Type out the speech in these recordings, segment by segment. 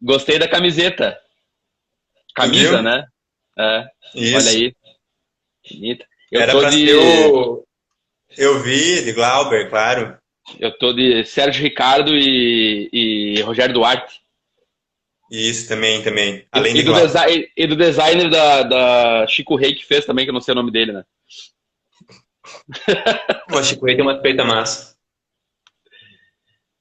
Gostei da camiseta. Tu viu? Camisa, né? É, olha Isso. aí. Bonita. Eu Era tô pra ser de. o. Eu vi, de Glauber, claro. Eu tô de Sérgio Ricardo e Rogério Duarte. Isso, também. E, Além e de do, Glauber. e do designer da Chico Rei que fez também, que eu não sei o nome dele, né? O Chico tem uma feita massa.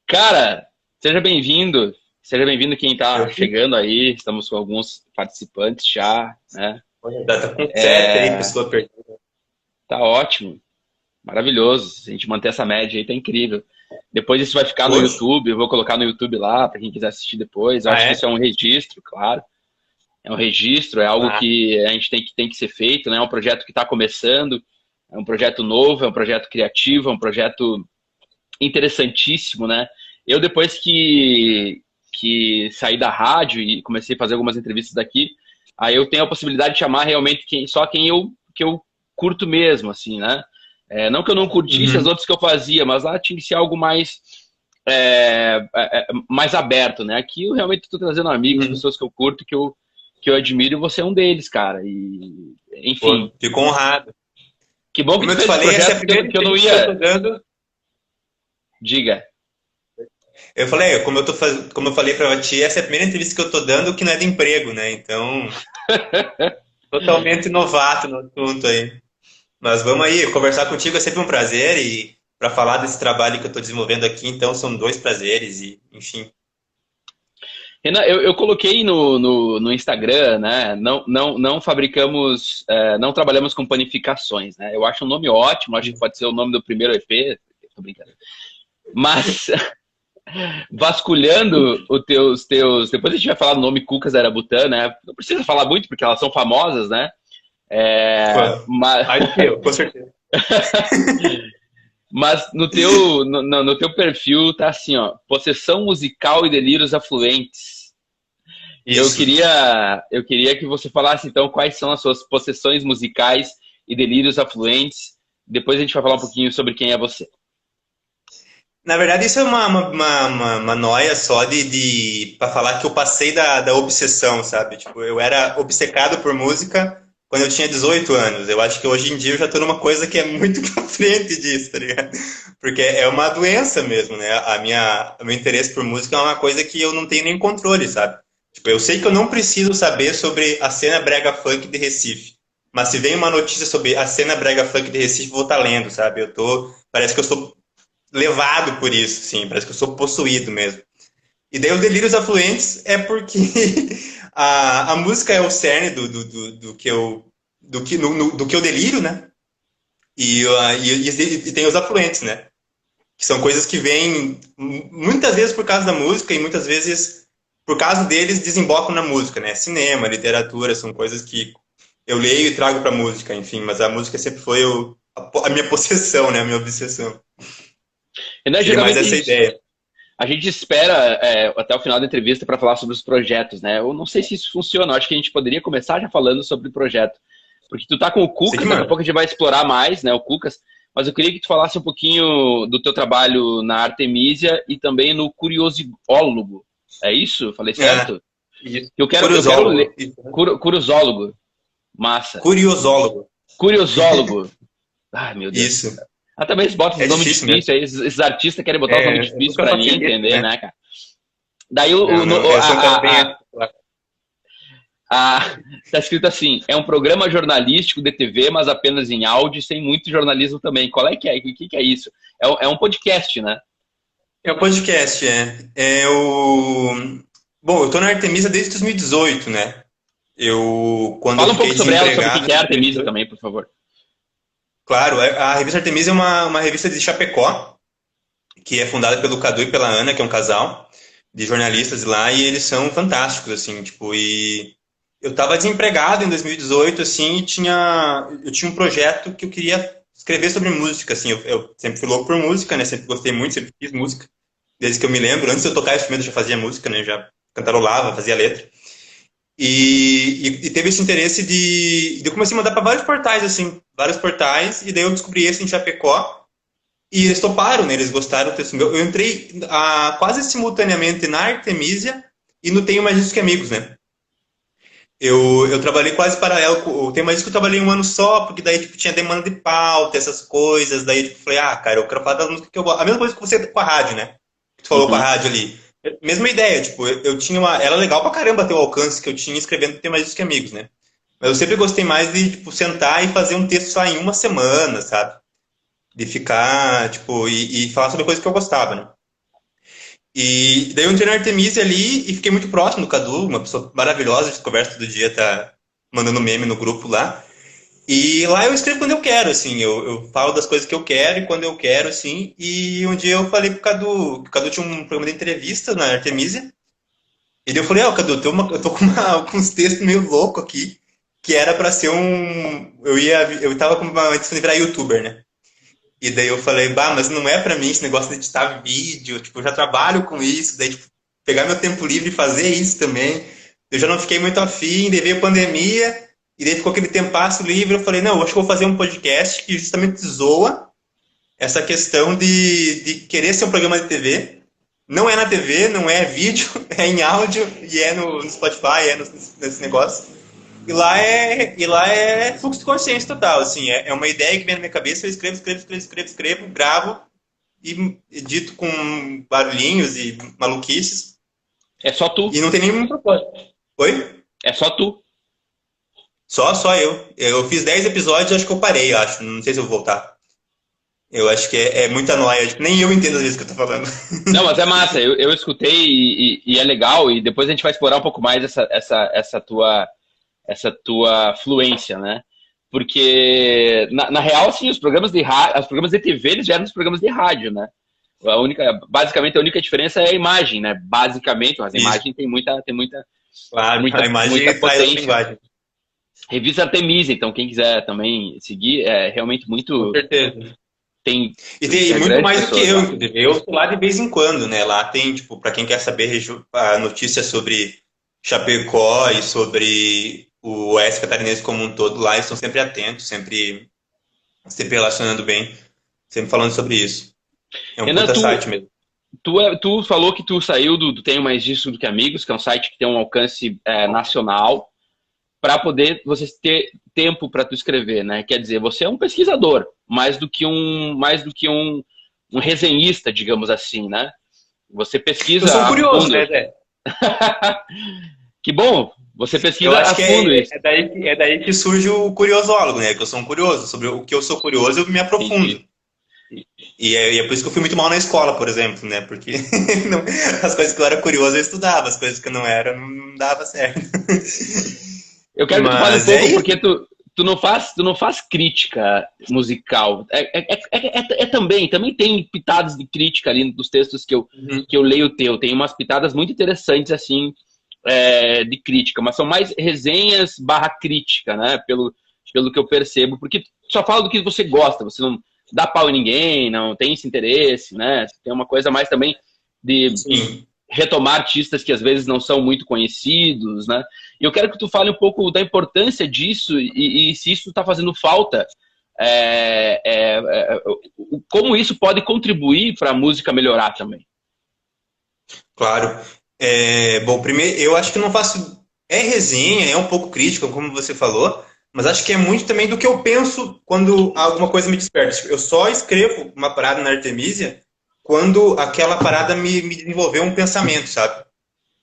Cara, seja bem-vindo. Seja bem-vindo quem tá Eu vi. chegando aí. Estamos com alguns participantes já, né? Olha, tá com 7 aí, pessoa perdida. Tá ótimo. Maravilhoso. Se a gente manter essa média aí, tá incrível. Depois isso vai ficar no Hoje? YouTube. Eu vou colocar no YouTube lá para quem quiser assistir depois. Eu Ah, acho que isso é é? um registro, claro. É um registro, é algo Ah, que a gente tem que ser feito, né? É um projeto que está começando, é um projeto novo, é um projeto criativo, é um projeto interessantíssimo, né? Eu, depois que saí da rádio e comecei a fazer algumas entrevistas daqui, aí eu tenho a possibilidade de chamar realmente só que eu curto mesmo, assim, né? Não que eu não curtisse as uhum, outras que eu fazia, mas lá tinha que ser algo mais aberto, né? Aqui eu realmente estou trazendo amigos, uhum. pessoas que eu curto, que eu admiro, e você é um deles, cara. E, enfim, Pô, fico honrado. que bom que Como tu eu te fez esse falei, essa é a projeto primeira que eu não entrevista que eu tô ia. dando. Diga. Eu falei, como eu falei pra ti, essa é a primeira entrevista que eu tô dando que não é de emprego, né? Então, totalmente novato no assunto aí. Mas vamos aí, conversar contigo é sempre um prazer e para falar desse trabalho que eu estou desenvolvendo aqui, então são dois prazeres e, enfim. Renan, eu coloquei no Instagram, né? Não fabricamos, não trabalhamos com panificações, né? Eu acho um nome ótimo, acho que pode ser o nome do primeiro EP, tô brincando. Mas, vasculhando depois a gente vai falar do nome Cucas da Arabutã, né? Não precisa falar muito, porque elas são famosas, né? Pô, Mas, mais do que eu, com certeza. mas no teu perfil tá assim, ó, possessão musical e delírios afluentes. Isso. Eu queria que você falasse então quais são as suas possessões musicais e delírios afluentes. Depois a gente vai falar um pouquinho sobre quem é você. Na verdade, isso é uma noia só para falar que eu passei da obsessão, sabe? Tipo, eu era obcecado por música quando eu tinha 18 anos. Eu acho que hoje em dia eu já tô numa coisa que é muito pra frente disso, tá ligado? Porque é uma doença mesmo, né? O meu interesse por música é uma coisa que eu não tenho nem controle, sabe? Tipo, eu sei que eu não preciso saber sobre a cena brega funk de Recife. Mas se vem uma notícia sobre a cena brega funk de Recife, eu vou estar lendo, sabe? Parece que eu sou levado por isso, sim, parece que eu sou possuído mesmo. E daí os delírios afluentes é porque a música é o cerne do que eu do que eu delírio, né? E tem os afluentes, né? Que são coisas que vêm muitas vezes por causa da música e muitas vezes por causa deles desembocam na música, né? Cinema, literatura, são coisas que eu leio e trago para música, enfim, mas a música sempre foi a minha possessão, né? A minha obsessão. E, né, Seria mais geralmente essa ideia. a gente espera até o final da entrevista para falar sobre os projetos, né? Eu não sei se isso funciona, eu acho que a gente poderia começar já falando sobre o projeto. Porque tu tá com o Sei que Cucas, daqui a manda. pouco a gente vai explorar mais, né, o Cucas, mas eu queria que tu falasse um pouquinho do teu trabalho na Artemisia e também no Curiosólogo. É isso? Falei É, certo? isso. Eu quero ler. Curiosólogo. Isso, né? Curiosólogo. Massa. Curiosólogo. Curiosólogo. Ai, meu Deus. Isso. Também eles botam É os nomes difícil mesmo. difíceis aí, esses artistas querem botar os nomes É, difíceis nunca pra ninguém facilita, entender, né? né, cara? Daí Não, não. Eu sou um cara bem articulado. tá escrito assim, é um programa jornalístico de TV, mas apenas em áudio, sem muito jornalismo também. Qual é que é? O que é isso? É um podcast, né? É um podcast, é. Bom, eu tô na Artemisa desde 2018, né? Quando eu Fala um pouco fiquei sobre ela, sobre o desempregado que em é Artemisia 2018. também, por favor. Claro, a revista Artemisa é uma revista de Chapecó, que é fundada pelo Cadu e pela Ana, que é um casal de jornalistas lá, e eles são fantásticos, assim, tipo, e eu estava desempregado em 2018, assim, e eu tinha um projeto que eu queria escrever sobre música, assim, eu sempre fui louco por música, né, sempre gostei muito, sempre fiz música, desde que eu me lembro, antes de eu tocar instrumento eu já fazia música, né, já cantarolava, fazia letra, e teve esse interesse de eu comecei a mandar para vários portais, assim, vários portais, e daí eu descobri esse em Chapecó, e eles toparam, né? Eles gostaram do texto meu. Eu entrei quase simultaneamente na Artemisia e no Tenho Mais Disco que Amigos, né? Eu trabalhei quase paralelo com o Tenho Mais Disco, eu trabalhei um ano só, porque daí tipo, tinha demanda de pauta, essas coisas, daí tipo, falei, cara, eu quero falar das músicas que eu gosto. A mesma coisa que você com a rádio, né? Que tu falou com a Uhum. rádio ali. Mesma ideia, tipo, eu tinha uma. Era legal pra caramba ter o alcance que eu tinha escrevendo Tenho Mais Disco que Amigos, né? Mas eu sempre gostei mais de, tipo, sentar e fazer um texto só em uma semana, sabe? De ficar, tipo, e falar sobre coisas que eu gostava, né? E daí eu entrei na Artemisia ali e fiquei muito próximo do Cadu, uma pessoa maravilhosa, a gente conversa todo dia, tá mandando meme no grupo lá. E lá eu escrevo quando eu quero, assim, eu falo das coisas que eu quero e quando eu quero, assim. E um dia eu falei pro Cadu, que o Cadu tinha um programa de entrevista na Artemisia, e daí eu falei, Cadu, eu tô com, com uns textos meio loucos aqui, que era pra ser um... Eu tava com uma intenção de virar youtuber, né? E daí eu falei, mas não é pra mim esse negócio de editar vídeo, tipo, eu já trabalho com isso, daí, tipo, pegar meu tempo livre e fazer isso também. Eu já não fiquei muito afim, daí veio a pandemia, e daí ficou aquele tempasso livre, eu falei, não, eu acho que eu vou fazer um podcast que justamente zoa essa questão de querer ser um programa de TV. Não é na TV, não é vídeo, é em áudio, e é no Spotify, nesse negócio. E lá é fluxo de consciência total, assim, é uma ideia que vem na minha cabeça, eu escrevo, gravo e edito com barulhinhos e maluquices, É só tu. e não tem nenhum propósito. Oi? É só tu. Só eu. Eu fiz 10 episódios, acho que eu parei, acho. Não sei se eu vou voltar. Eu acho que é muita noia, tipo, nem eu entendo às vezes o que eu tô falando. Não, mas é massa. Eu escutei e é legal. E depois a gente vai explorar um pouco mais essa tua fluência, né? Porque, na real, assim, os programas de TV, eles já eram os programas de rádio, né? Basicamente, a única diferença é a imagem, né? Basicamente, mas a Isso, imagem tem claro, a muita imagem traz a potência. linguagem. Revista Artemisia, então, quem quiser também seguir, é realmente Com muito. certeza. Tem E tem muito grandes mais do que pessoas eu, lá. inclusive. Eu sou lá de vez em quando, né? Lá tem, tipo, para quem quer saber a notícia sobre Chapecó e sobre o Oeste Catarinense como um todo, lá eles estão sempre atentos, sempre relacionando bem, sempre falando sobre isso. É um Renan, puta site mesmo. tu falou que tu saiu do Tenho Mais Disso do que Amigos, que é um site que tem um alcance nacional, para poder você ter tempo para tu escrever, né? Quer dizer, você é um pesquisador, mais do que um resenhista, digamos assim, né? Você Eu pesquisa sou um a curioso, fundo. né, Zé? Que bom, você Eu pesquisa acho a que fundo isso. é daí que surge o curiosólogo, né? Que eu sou um curioso. Sobre o que eu sou curioso, eu me Entendi. aprofundo. E é por isso que eu fui muito mal na escola, por exemplo, né? Porque as coisas que eu era curioso eu estudava, as coisas que eu não era não dava certo. Eu quero que tu fale um Mas é pouco, isso. porque tu não faz crítica musical. Também tem pitadas de crítica ali dos textos que eu, Uhum. que eu leio teu. Tem umas pitadas muito interessantes, assim, de crítica, mas são mais resenhas barra crítica, né? Pelo que eu percebo, porque tu só fala do que você gosta, você não dá pau em ninguém, não tem esse interesse, né? Tem uma coisa mais também de Sim. retomar artistas que às vezes não são muito conhecidos, né? E eu quero que tu fale um pouco da importância disso e se isso está fazendo falta, como isso pode contribuir para a música melhorar também. Claro. Bom, primeiro, eu acho que eu não faço. É resenha, é um pouco crítica, como você falou, mas acho que é muito também do que eu penso quando alguma coisa me desperta. Tipo, eu só escrevo uma parada na Artemisia quando aquela parada me desenvolveu um pensamento, sabe?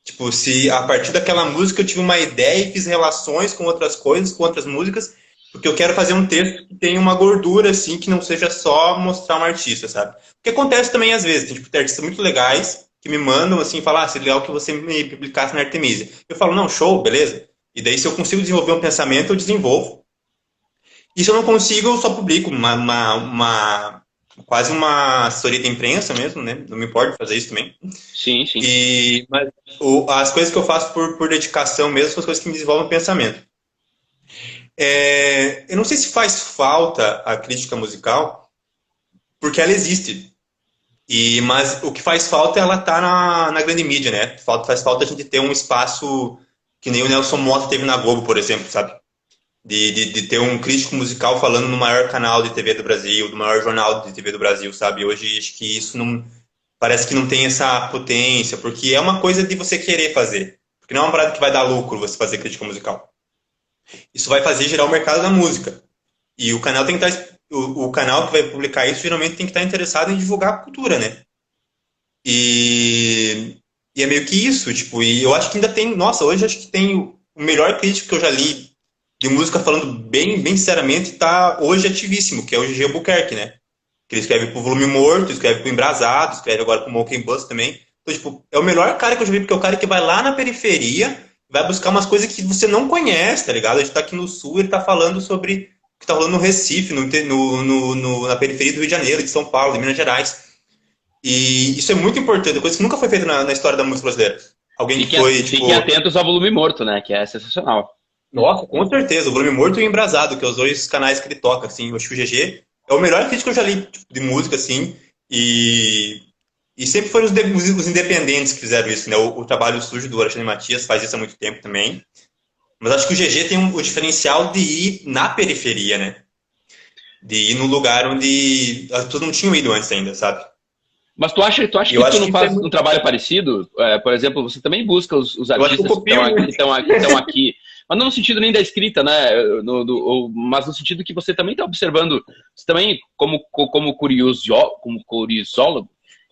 Tipo, se a partir daquela música eu tive uma ideia e fiz relações com outras coisas, com outras músicas, porque eu quero fazer um texto que tenha uma gordura, assim, que não seja só mostrar um artista, sabe? O que acontece também às vezes, tem artistas muito legais que me mandam, assim, falar, seria legal que você me publicasse na Artemisia. Eu falo, não, show, beleza. E daí, se eu consigo desenvolver um pensamento, eu desenvolvo. E se eu não consigo, eu só publico quase uma assessoria de imprensa mesmo, né? Não me importa fazer isso também. Sim, sim. Mas as coisas que eu faço por dedicação mesmo são as coisas que me desenvolvem o pensamento. Eu não sei se faz falta a crítica musical, porque ela existe. Mas o que faz falta é ela estar na grande mídia, né? Faz falta a gente ter um espaço que nem o Nelson Motta teve na Globo, por exemplo, sabe? De ter um crítico musical falando no maior canal de TV do Brasil, do maior jornal de TV do Brasil, sabe? Hoje acho que isso parece que não tem essa potência, porque é uma coisa de você querer fazer. Porque não é uma parada que vai dar lucro você fazer crítica musical. Isso vai fazer girar o mercado da música. E o canal tem que estar, o canal que vai publicar isso geralmente tem que estar interessado em divulgar a cultura, né? E, e é meio que isso, tipo, e eu acho que ainda tem, nossa, hoje acho que tem o melhor crítico que eu já li de música falando bem sinceramente, tá hoje ativíssimo, que é o Gigi Albuquerque, né? Que ele escreve pro Volume Morto, escreve pro Embrasado, escreve agora pro Monkey Bus também. Então, tipo, é o melhor cara que eu já vi, porque é o cara que vai lá na periferia, vai buscar umas coisas que você não conhece, tá ligado? A gente tá aqui no Sul, ele tá falando sobre o que tá rolando no Recife, na periferia do Rio de Janeiro, de São Paulo, de Minas Gerais. E isso é muito importante, coisa que nunca foi feita na história da música brasileira. Alguém que foi, tipo... Fiquem atentos ao Volume Morto, né? Que é sensacional. Nossa, com certeza. O Volume Morto e o Embrasado, que é os dois canais que ele toca, assim. Eu acho que o GG é o melhor crítico que eu já li tipo, de música, assim. E sempre foram os independentes que fizeram isso, né? O trabalho sujo do Alexandre Matias faz isso há muito tempo também. Mas acho que o GG tem o diferencial de ir na periferia, né? De ir no lugar onde as pessoas não tinham ido antes ainda, sabe? Mas tu acha que tu não faz um trabalho parecido? Por exemplo, você também busca os artistas que estão aqui, mas não no sentido nem da escrita, né? Mas no sentido que você também está observando, você também, como curiosólogo,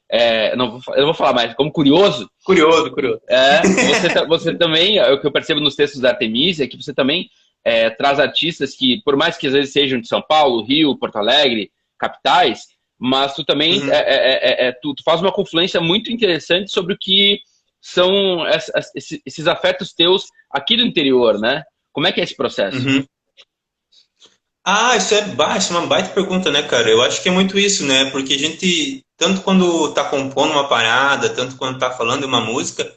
eu não vou falar mais, como curioso. Curioso. Você também, o que eu percebo nos textos da Artemisia, é que você também traz artistas que, por mais que às vezes sejam de São Paulo, Rio, Porto Alegre, capitais, mas tu também tu faz uma confluência muito interessante sobre o que são esses afetos teus aqui do interior, né? Como é que é esse processo? Uhum. Isso é uma baita pergunta, né, cara? Eu acho que é muito isso, né? Porque a gente, tanto quando tá compondo uma parada, tanto quando tá falando uma música,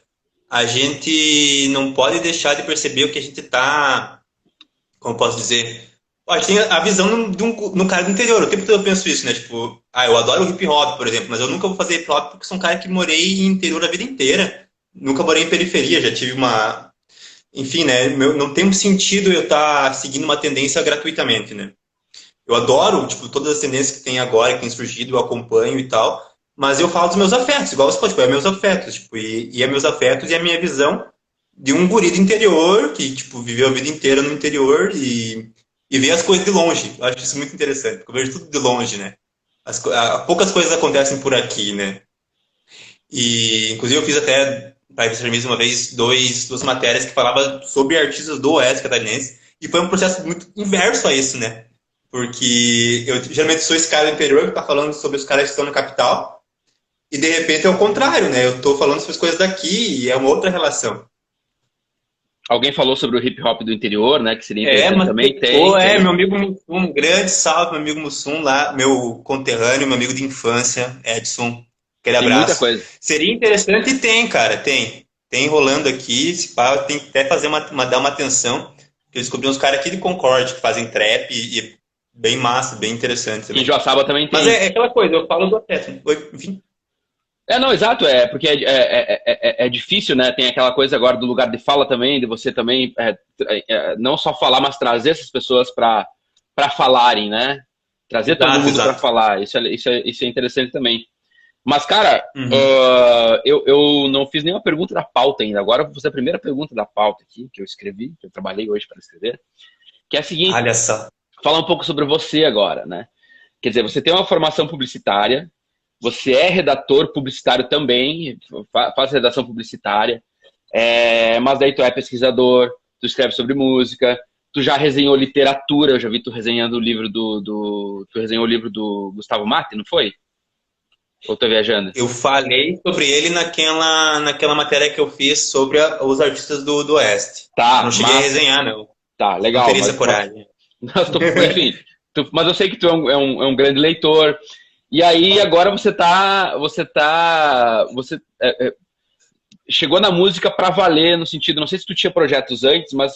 a gente não pode deixar de perceber o que a gente tá, como eu posso dizer, a gente tem a visão de um cara do interior. O tempo todo eu penso isso, né? Tipo, eu adoro o hip hop, por exemplo, mas eu nunca vou fazer hip hop porque sou um cara que morei em interior a vida inteira. Nunca morei em periferia, já tive uma... Enfim, né? Não tem um sentido eu estar seguindo uma tendência gratuitamente, né? Eu adoro, tipo, todas as tendências que tem agora, que tem surgido, eu acompanho e tal, mas eu falo dos meus afetos, igual você falou, tipo, é meus afetos, tipo, e é meus afetos e a minha visão de um guri do interior, que, tipo, viveu a vida inteira no interior e vê as coisas de longe. Eu acho isso muito interessante, porque eu vejo tudo de longe, né? Poucas coisas acontecem por aqui, né? E, inclusive, eu fiz até, para a Revista uma vez, duas matérias que falavam sobre artistas do Oeste Catarinense, e foi um processo muito inverso a isso, né? Porque eu geralmente sou esse cara do interior que tá falando sobre os caras que estão na capital, e de repente é o contrário, né? Eu tô falando sobre as coisas daqui e é uma outra relação. Alguém falou sobre o hip hop do interior, né? Que seria interessante também. Meu amigo Mussum, um grande salve, meu amigo Mussum lá, meu conterrâneo, meu amigo de infância, Edson. Aquele abraço. Muita coisa. Seria interessante e tem, cara, tem. Tem rolando aqui, se pá, tem que até fazer dar uma atenção. Eu descobri uns caras aqui de Concorde que fazem trap e bem massa, bem interessante também. E Joaçaba também tem. Mas é aquela coisa, eu falo do afeto. Enfim. Não, exato, porque é difícil, né? Tem aquela coisa agora do lugar de fala também, de você também não só falar, mas trazer essas pessoas para falarem, né? Trazer todo mundo para falar. Isso é interessante também. Mas, cara, eu não fiz nenhuma pergunta da pauta ainda. Agora eu vou fazer a primeira pergunta da pauta aqui, que eu escrevi, que eu trabalhei hoje para escrever, que é a seguinte. Olha só. Falar um pouco sobre você agora, né? Quer dizer, você tem uma formação publicitária, você é redator publicitário também, faz redação publicitária, mas daí tu é pesquisador, tu escreve sobre música, tu já resenhou literatura, eu já vi tu resenhando o livro tu resenhou o livro do Gustavo Mate, não foi? Ou tô viajando? Eu falei sobre ele naquela matéria que eu fiz sobre os artistas do Oeste. Tá, não cheguei a resenhar, não. Tá, legal. Não teria essa coragem. Enfim, mas eu sei que tu é um grande leitor. E aí agora você chegou na música para valer, no sentido, não sei se tu tinha projetos antes, mas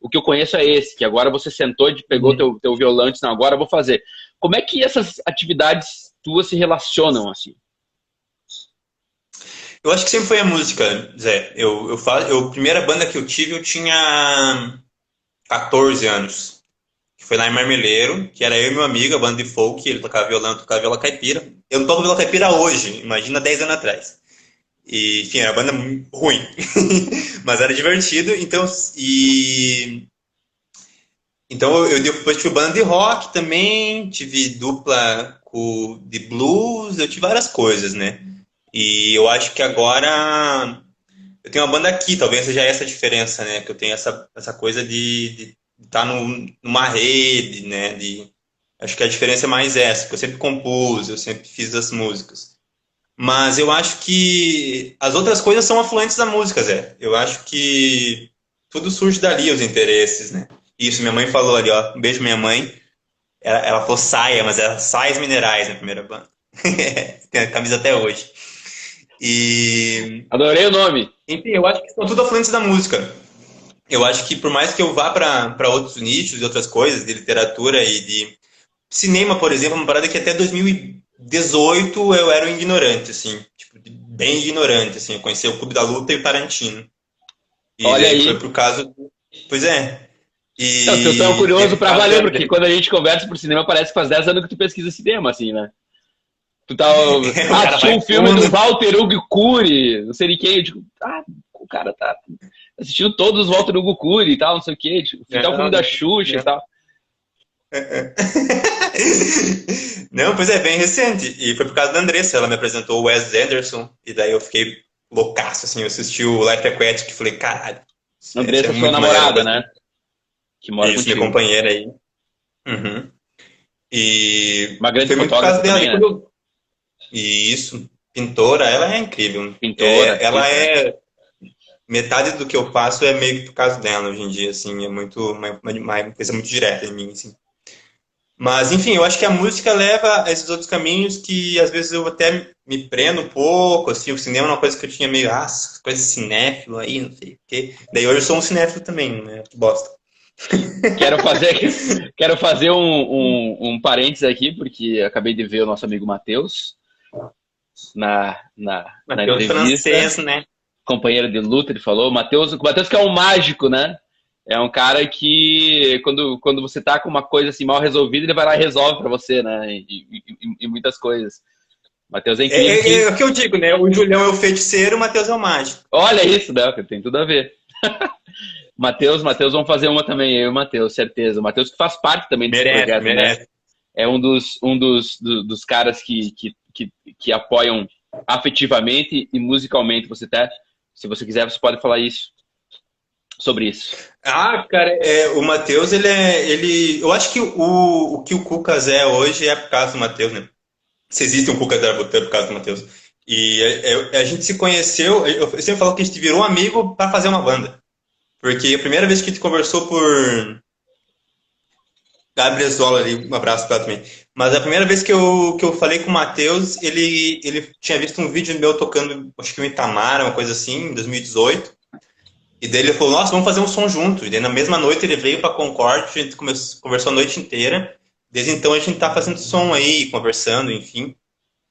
o que eu conheço é esse, que agora você sentou e pegou teu violão e disse, não, agora eu vou fazer. Como é que essas atividades tuas se relacionam, assim? Eu acho que sempre foi a música, Zé. A primeira banda que eu tive, eu tinha 14 anos. Que foi lá em Marmeleiro, que era eu e meu amigo, a banda de folk, ele tocava violão, eu tocava viola caipira. eu não toco violão caipira hoje, imagina 10 anos atrás. E, enfim, era uma banda ruim, mas era divertido. Então eu depois tive banda de rock também, tive dupla de blues, eu tive várias coisas, né? E eu acho que agora eu tenho uma banda aqui, talvez seja essa a diferença, né? Que eu tenho essa coisa de estar numa rede, né? Acho que a diferença é mais essa, que eu sempre compus, eu sempre fiz as músicas. Mas eu acho que as outras coisas são afluentes da música, Zé. Eu acho que tudo surge dali, os interesses, né? Isso, minha mãe falou ali, ó. Um beijo, minha mãe. Ela falou saia, mas era saias minerais na primeira banda. Tem a camisa até hoje. E, Adorei o nome. enfim, eu acho que são tudo afluentes da música. Eu acho que por mais que eu vá para outros nichos e outras coisas, de literatura e de cinema, por exemplo, uma parada que até 2018 eu era um ignorante, assim, tipo, bem ignorante, assim, eu conhecia o Clube da Luta e o Tarantino. E Olha daí foi aí. por causa. Pois é. Não, se eu E é curioso por pra causa valer, porque quando a gente conversa por cinema, parece que faz 10 anos que tu pesquisa cinema, assim, né? Tu tá. o Ah, cara assistiu vai um filme fundo. do Walter Hugo Cury, não sei de quem. Eu digo, o cara tá assistindo todos os Walter Hugo Cury e tal, não sei o quê. Tipo, até o filme da Xuxa e tal. Não, pois é, bem recente. E foi por causa da Andressa, ela me apresentou o Wes Anderson, e daí eu fiquei loucaço, assim, eu assisti o Life Aquatic e falei, caralho, isso é Andressa, sua muito maneiro, uma namorada, coisa né? que... Que mora Isso, minha contigo. companheira aí. Uhum. Uma E grande foi muito por causa fotógrafa dela. também, E né? e isso, pintora, ela é incrível. Pintora, Ela artista, né? é... Metade do que eu faço é meio que por causa dela hoje em dia, assim, é muito, uma coisa muito direta em mim, assim. Mas, enfim, eu acho que a música leva a esses outros caminhos que às vezes eu até me prendo um pouco, assim, o cinema é uma coisa que eu tinha meio, coisa de cinéfilo aí, não sei o quê. Daí hoje eu sou um cinéfilo também, né? Que bosta. Quero fazer, quero fazer um parênteses aqui, porque acabei de ver o nosso amigo Matheus na Matheus entrevista. francês, né? Companheiro de luta, ele falou. O Matheus que é um mágico, né? É um cara que, quando você tá com uma coisa assim mal resolvida, ele vai lá e resolve pra você, né? E muitas coisas. O Matheus é incrível. É o que eu digo, né? O Julião é o feiticeiro, o Matheus é o mágico. Olha isso, né? Tem tudo a ver. Matheus, vamos fazer uma também, eu e o Matheus, certeza. O Matheus que faz parte também desse Merece, projeto, né? merece. É um dos caras que apoiam afetivamente e musicalmente. Se você quiser, você pode falar sobre isso. Cara, o Matheus, eu acho que o que o Cucas é hoje é por causa do Matheus, né? Se existe um Cucas da Butã por causa do Matheus. E a gente se conheceu, eu sempre falo que a gente virou amigo para fazer uma banda. Porque a primeira vez que a gente conversou por Gabriel Zola ali, um abraço pra ela também. Mas a primeira vez que eu falei com o Matheus, ele tinha visto um vídeo meu tocando, acho que o Itamar, uma coisa assim, em 2018. E daí ele falou, nossa, vamos fazer um som junto. E daí na mesma noite ele veio pra Concorde, a gente conversou a noite inteira. Desde então a gente tá fazendo som aí, conversando, enfim.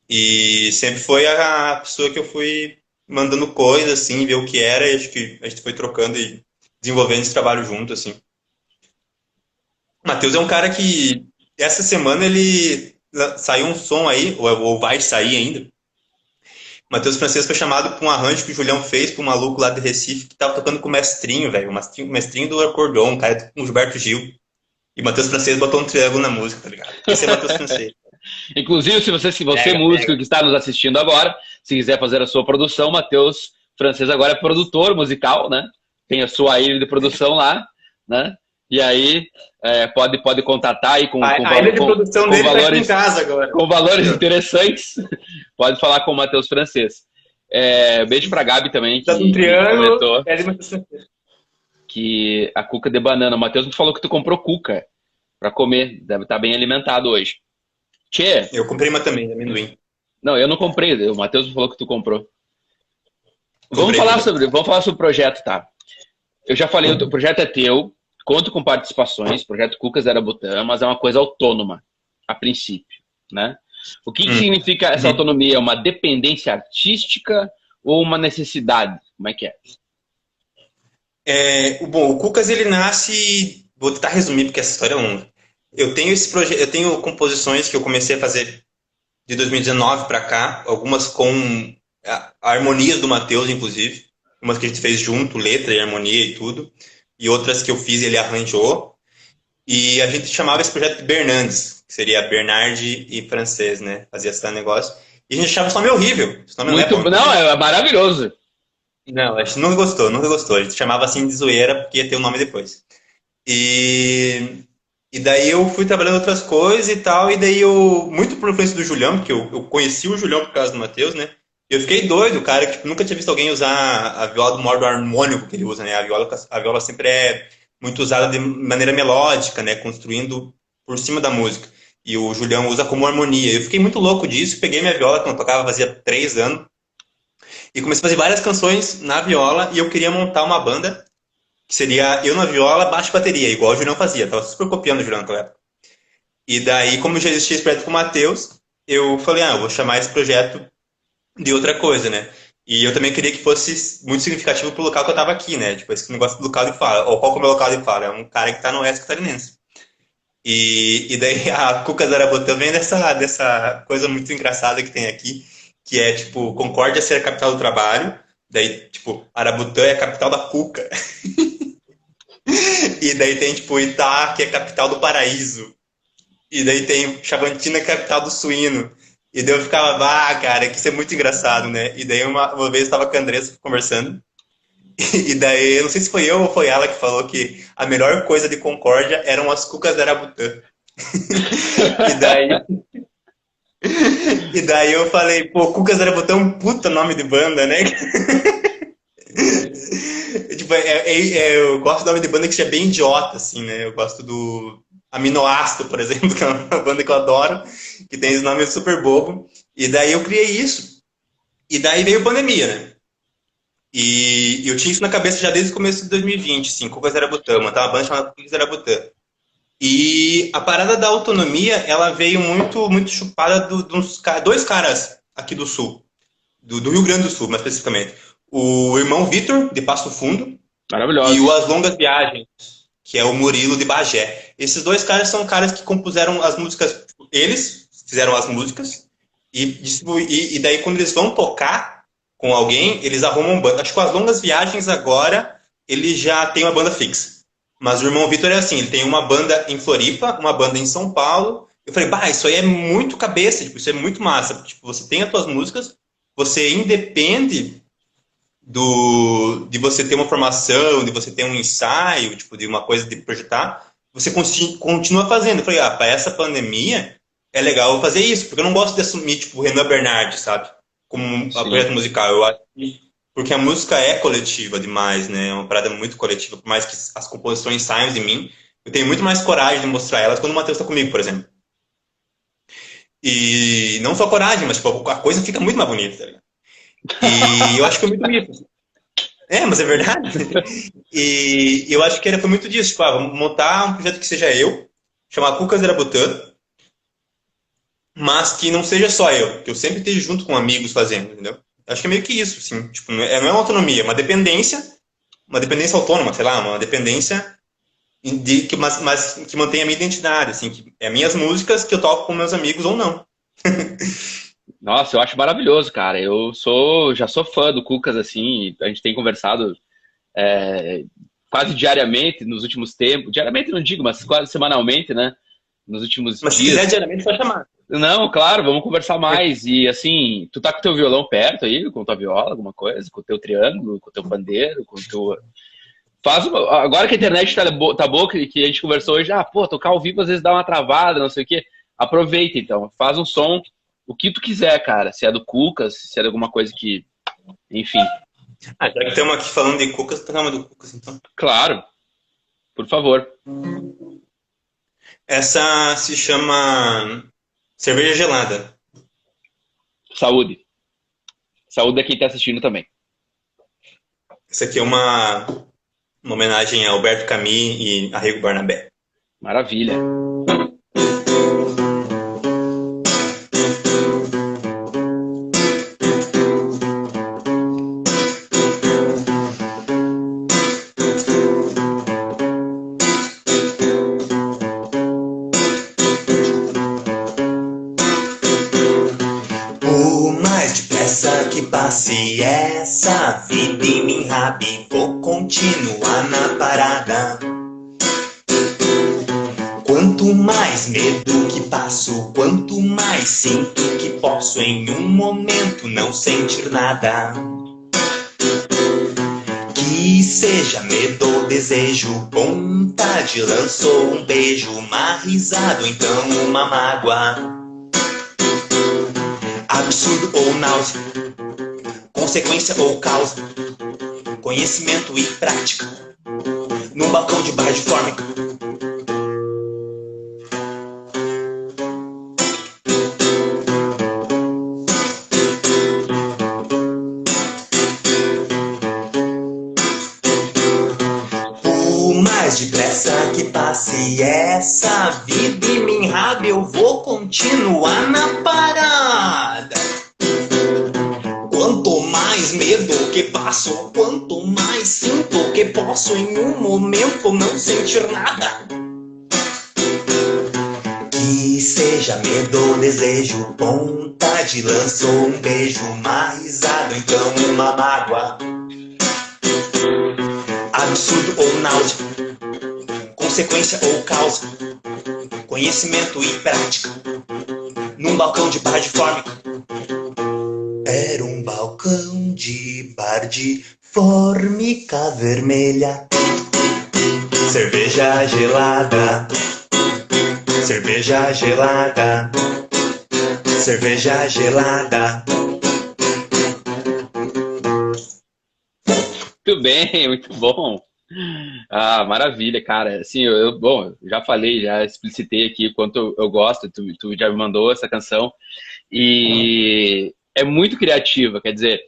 E sempre foi a pessoa que eu fui mandando coisas, assim, ver o que era, e acho que a gente foi trocando e desenvolvendo esse trabalho junto, assim. O Matheus é um cara que essa semana ele saiu um som aí, ou vai sair ainda. O Matheus Francês foi chamado para um arranjo que o Julião fez para um maluco lá de Recife que tava tocando com o Mestrinho, velho. O Mestrinho do acordeon, um cara com o Gilberto Gil. E o Matheus Francês botou um triângulo na música, tá ligado? Esse é Matheus Francês. Inclusive, se você Pega, músico pega. que está nos assistindo agora, se quiser fazer a sua produção, Matheus Francês agora é produtor musical, né? Tem a sua ilha de produção lá, né? E aí pode contatar aí A ilha de produção com dele tá aqui em valores, casa agora. com valores interessantes. Pode falar com o Matheus Francês. Beijo pra Gabi também, Dá um que triângulo, comentou é de Matheus Francês. que a cuca de banana. O Matheus me falou que tu comprou cuca pra comer. Deve estar bem alimentado hoje. Tchê, Eu comprei uma também, de amendoim. não, eu não comprei. O Matheus me falou que tu comprou. Vamos Comprei, falar comprei. sobre, vamos falar sobre o projeto, tá? Eu já falei, o projeto é teu, conto com participações, o projeto Cucas era Butã, mas é uma coisa autônoma, a princípio, né? O que significa essa autonomia? É uma dependência artística ou uma necessidade? Como é que é? Bom, o Cucas ele nasce. Vou tentar resumir porque essa história é longa. Eu tenho esse projeto, eu tenho composições que eu comecei a fazer de 2019 para cá, algumas com harmonias do Matheus, inclusive, umas que a gente fez junto, letra e harmonia e tudo, e outras que eu fiz e ele arranjou. E a gente chamava esse projeto de Bernardes, que seria Bernard e francês, né? Fazia esse negócio. E a gente achava esse nome horrível. Esse nome não é Muito, bom. não, é maravilhoso. Não, a gente nunca gostou, nunca gostou. A gente chamava assim de zoeira, porque ia ter o nome depois. E, e daí eu fui trabalhando outras coisas e tal, e daí eu, muito por influência do Julião, porque eu conheci o Julião por causa do Matheus, né? E eu fiquei doido, cara, que tipo, nunca tinha visto alguém usar a viola do modo harmônico que ele usa, né? A viola sempre é muito usada de maneira melódica, né? Construindo por cima da música. E o Julião usa como harmonia. Eu fiquei muito louco disso, peguei minha viola, que eu não tocava fazia 3 anos, e comecei a fazer várias canções na viola, e eu queria montar uma banda que seria eu na viola, baixo e bateria, igual o Julião fazia. Tava super copiando o Julião naquela época. E daí, como já existia esse projeto com o Matheus, eu falei, eu vou chamar esse projeto de outra coisa, né? E eu também queria que fosse muito significativo pro local que eu tava aqui, né? Tipo, esse negócio do local de fala. Ou qual que é o meu local de fala? É um cara que tá no Oeste Catarinense. E daí a Cuca Zarabotã vem dessa coisa muito engraçada que tem aqui, que é, tipo, Concórdia ser a capital do trabalho, daí, tipo, Arabutã é a capital da Cuca. E daí tem, tipo, Itá, que é a capital do paraíso. E daí tem Chavantina, que é a capital do suíno. E daí eu ficava, cara, que isso é muito engraçado, né? E daí uma vez eu estava com a Andressa conversando. E daí, eu não sei se foi eu ou foi ela que falou que a melhor coisa de Concórdia eram as cucas da Arabutã. E daí, e daí eu falei, pô, Cucas da Arabutã é um puta nome de banda, né? Tipo, eu gosto do nome de banda que é bem idiota, assim, né? Eu gosto do Aminoácido, por exemplo, que é uma banda que eu adoro, que tem esse nome super bobo. E daí eu criei isso. E daí veio a pandemia, né? E eu tinha isso na cabeça já desde o começo de 2020, assim, Cucas Zarabutã, montar uma banda chamada Cucas Zarabutã. E a parada da autonomia, ela veio muito, muito chupada de uns dois caras aqui do Sul, do Rio Grande do Sul, mais especificamente. O irmão Vitor, de Passo Fundo, e o Maravilhoso. As Longas Viagens, que é o Murilo de Bagé. Esses dois caras são caras que compuseram as músicas, eles fizeram as músicas, e daí quando eles vão tocar com alguém, eles arrumam banda. Acho que com As Longas Viagens agora, ele já tem uma banda fixa. Mas o irmão Vitor é assim, ele tem uma banda em Floripa, uma banda em São Paulo. Eu falei, isso aí é muito cabeça, tipo, isso é muito massa. Tipo, você tem as suas músicas, você independe de você ter uma formação, de você ter um ensaio, tipo, de uma coisa de projetar, você continua fazendo. Eu falei, para essa pandemia é legal eu fazer isso, porque eu não gosto de assumir, tipo, o Renan Bernardi, sabe? Como um projeto Sim. musical. Eu acho que porque a música é coletiva demais, né? É uma parada muito coletiva, por mais que as composições saiam de mim, eu tenho muito mais coragem de mostrar elas quando o Matheus tá comigo, por exemplo. E não só coragem, mas tipo, a coisa fica muito mais bonita, tá ligado? E eu acho que foi muito isso. Mas é verdade. E eu acho que foi muito disso. Tipo, vamos montar um projeto que seja eu, chamar Cucas Zarabutã, mas que não seja só eu, que eu sempre esteja junto com amigos fazendo, entendeu? Acho que é meio que isso, assim. Tipo, não é uma autonomia, é uma dependência autônoma, sei lá, uma dependência mas que mantém a minha identidade, assim, que é minhas músicas que eu toco com meus amigos ou não. Nossa, eu acho maravilhoso, cara. Já sou fã do Cucas, assim, a gente tem conversado quase diariamente nos últimos tempos. Diariamente não digo, mas quase semanalmente, né? Nos últimos Mas se quiser dias. diariamente, pode chamar. Não, claro, vamos conversar mais. E assim, tu tá com o teu violão perto aí, com tua viola, alguma coisa, com o teu triângulo, com o teu pandeiro, com o teu. Agora que a internet tá boa, que a gente conversou hoje, tocar ao vivo às vezes dá uma travada, não sei o quê. Aproveita então, faz um som, o que tu quiser, cara. Se é do Cucas, se é de alguma coisa que. Enfim. Já que estamos aqui falando de Cucas, tocar uma do Cucas, então. Claro, por favor. Essa se chama Cerveja Gelada. Saúde. Saúde a quem tá assistindo também. Essa aqui é uma homenagem a Alberto Camus e Arrigo Barnabé. Maravilha. vida me rabi, vou continuar na parada. Quanto mais medo que passo, quanto mais sinto que posso em um momento não sentir nada. Que seja medo ou desejo, vontade lançou um beijo, uma risada ou então uma mágoa. Absurdo ou náusea, consequência ou causa, conhecimento e prática, num balcão de bar de fórmica. Depressa que passe essa vida e me enrabe, eu vou continuar na parada. Quanto mais medo que passo, quanto mais sinto que posso em um momento não sentir nada. Que seja medo ou desejo, vontade lançou um beijo, uma risada, então uma mágoa. Absurdo ou náusea, consequência ou causa, conhecimento e prática, num balcão de bar de fórmica. Era um balcão de bar de fórmica vermelha. Cerveja gelada, cerveja gelada, cerveja gelada. Muito bem, muito bom. Ah, maravilha, cara. Assim, bom, já falei, já explicitei aqui o quanto eu gosto, tu já me mandou essa canção. E é muito criativa, quer dizer,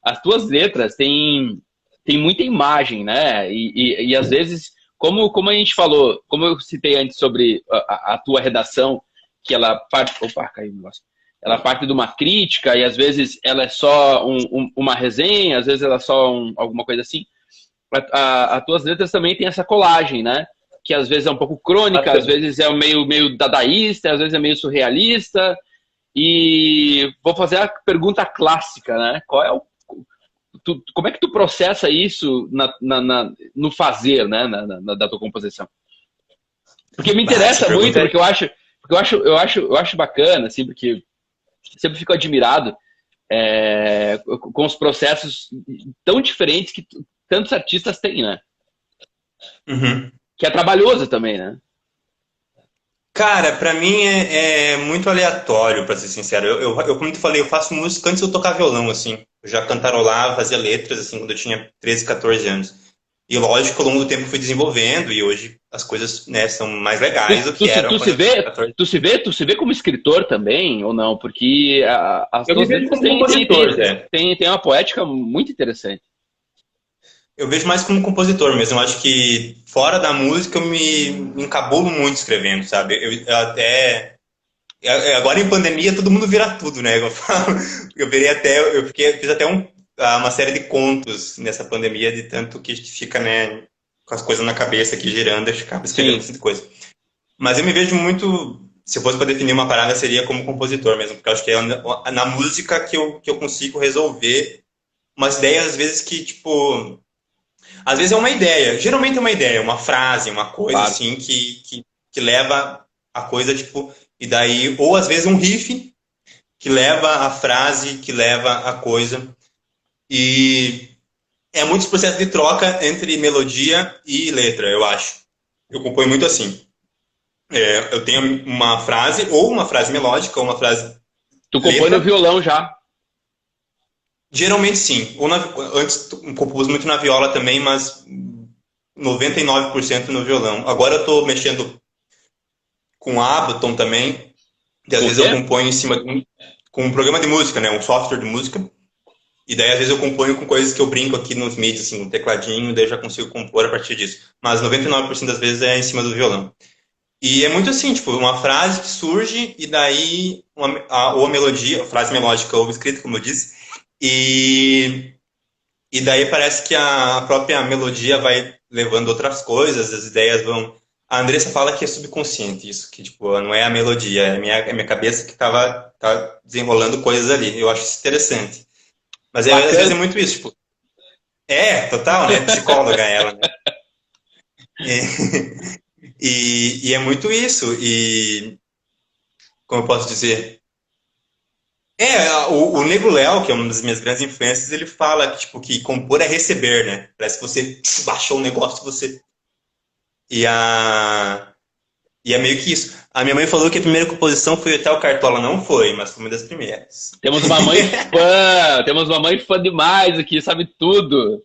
as tuas letras têm muita imagem, né? E às vezes, como a gente falou, como eu citei antes sobre a tua redação, que ela parte... Opa, caiu o negócio. Ela parte de uma crítica e às vezes ela é só uma resenha, às vezes ela é só alguma coisa assim. As tuas letras também tem essa colagem, né? Que às vezes é um pouco crônica, às vezes é meio dadaísta, às vezes é meio surrealista. E vou fazer a pergunta clássica, né? Como é que tu processa isso no fazer, né? Da tua composição? Porque me interessa muito, porque eu acho bacana, assim, porque sempre fico admirado com os processos tão diferentes que tantos artistas têm, né? Uhum. Que é trabalhoso também, né? Cara, pra mim é muito aleatório, pra ser sincero. Como tu falei, eu faço música antes de eu tocar violão, assim. Eu já cantarolava, fazia letras, assim, quando eu tinha 13, 14 anos. E lógico que ao longo do tempo eu fui desenvolvendo e hoje as coisas, né, são mais legais do que eram quando eu tinha 14. Tu se vê como escritor também, ou não? Porque as Eu me tuas vejo letras como compositor, tem uma poética muito interessante. Eu vejo mais como compositor mesmo. Eu acho que fora da música eu me encabulo muito escrevendo, sabe? Agora em pandemia todo mundo vira tudo, né? Eu falo, fiz até uma série de contos nessa pandemia, de tanto que a gente fica, né, com as coisas na cabeça aqui girando, eu acaba escrevendo bastante coisa. Mas eu me vejo muito, se eu fosse para definir uma parada, seria como compositor mesmo, porque eu acho que é na música que eu consigo resolver umas ideias, às vezes que, tipo, às vezes é uma ideia, geralmente é uma ideia, uma frase, uma coisa Claro. assim que leva a coisa, tipo, e daí, ou às vezes um riff que leva a frase, que leva a coisa. E é muito esse processo de troca entre melodia e letra, eu acho. Eu componho muito assim. Eu tenho uma frase, ou uma frase melódica, ou uma frase Tu compõe letra. no violão já. Geralmente sim. Antes compus muito na viola também, mas 99% no violão. Agora eu tô mexendo com Ableton também. E às vezes eu componho em cima com um programa de música, né? Um software de música. E daí às vezes eu componho com coisas que eu brinco aqui nos MIDI, assim, um tecladinho, daí eu já consigo compor a partir disso. Mas 99% das vezes é em cima do violão. E é muito assim, tipo, uma frase que surge e daí ou a melodia, a frase melódica ou escrita, como eu disse, e daí parece que a própria melodia vai levando outras coisas, as ideias vão... A Andressa fala que é subconsciente isso, que tipo, não é a melodia, é a minha cabeça que tá desenrolando coisas ali. Eu acho isso interessante. Mas às vezes é muito isso, tipo... É, total, né? Psicóloga ela, né? E é muito isso. E, como eu posso dizer? O Nego Léo, que é uma das minhas grandes influências, ele fala que, tipo, que compor é receber, né? Parece que você baixou um negócio, você... E a... E é meio que isso. A minha mãe falou que a primeira composição foi Hotel Cartola. Não foi, mas foi uma das primeiras. Temos uma mãe fã demais aqui, sabe tudo.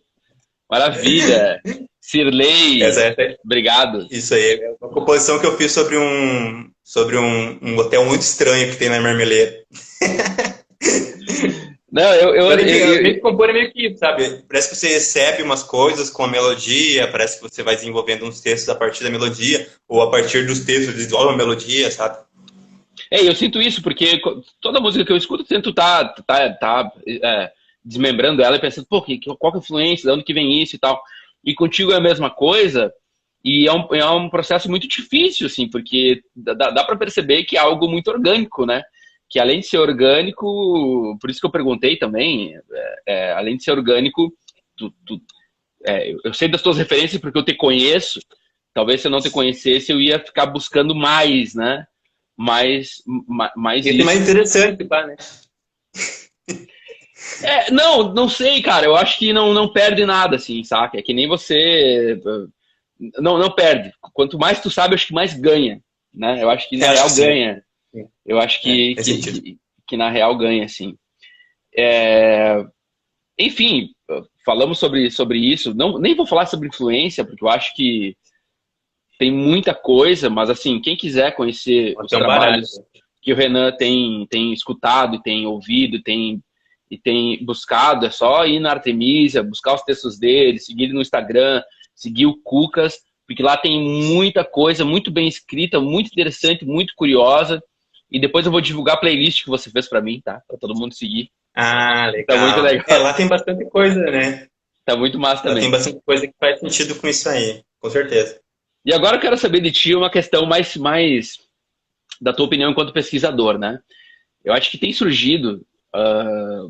Maravilha. Sirley, Essa, obrigado. isso aí. É uma composição que eu fiz sobre um hotel muito estranho que tem na Marmeleira. Não, Meio que compor é meio que isso, sabe? Parece que você recebe umas coisas com a melodia, parece que você vai desenvolvendo uns textos a partir da melodia, ou a partir dos textos desenvolve uma melodia, sabe? eu sinto isso, porque toda música que eu escuto, eu tento desmembrando ela e pensando, pô, qual que é a influência, de onde que vem isso e tal. E contigo é a mesma coisa, e é um processo muito difícil, assim, porque dá para perceber que é algo muito orgânico, né? Que além de ser orgânico, por isso que eu perguntei também, além de ser orgânico, eu sei das tuas referências porque eu te conheço, talvez se eu não te conhecesse eu ia ficar buscando mais, né? Mais Isso é mais interessante, tá, né? não sei, cara, eu acho que não perde nada, assim, saca? É que nem você... Não perde. Quanto mais tu sabe, eu acho que mais ganha, né? Eu acho que na real ganha. Eu acho que na real ganha, assim. Enfim, falamos sobre isso. Nem vou falar sobre influência, porque eu acho que tem muita coisa, mas assim, quem quiser conhecer os trabalhos que o Renan tem escutado, e tem ouvido, e tem buscado, é só ir na Artemisia, buscar os textos dele, seguir ele no Instagram, seguir o Cucas, porque lá tem muita coisa, muito bem escrita, muito interessante, muito curiosa. E depois eu vou divulgar a playlist que você fez pra mim, tá? Pra todo mundo seguir. Ah, legal. Tá muito legal. Lá tem bastante coisa, né? Tá muito massa também. Lá tem bastante coisa que faz sentido com isso aí, com certeza. E agora eu quero saber de ti uma questão mais da tua opinião enquanto pesquisador, né? Eu acho que tem surgido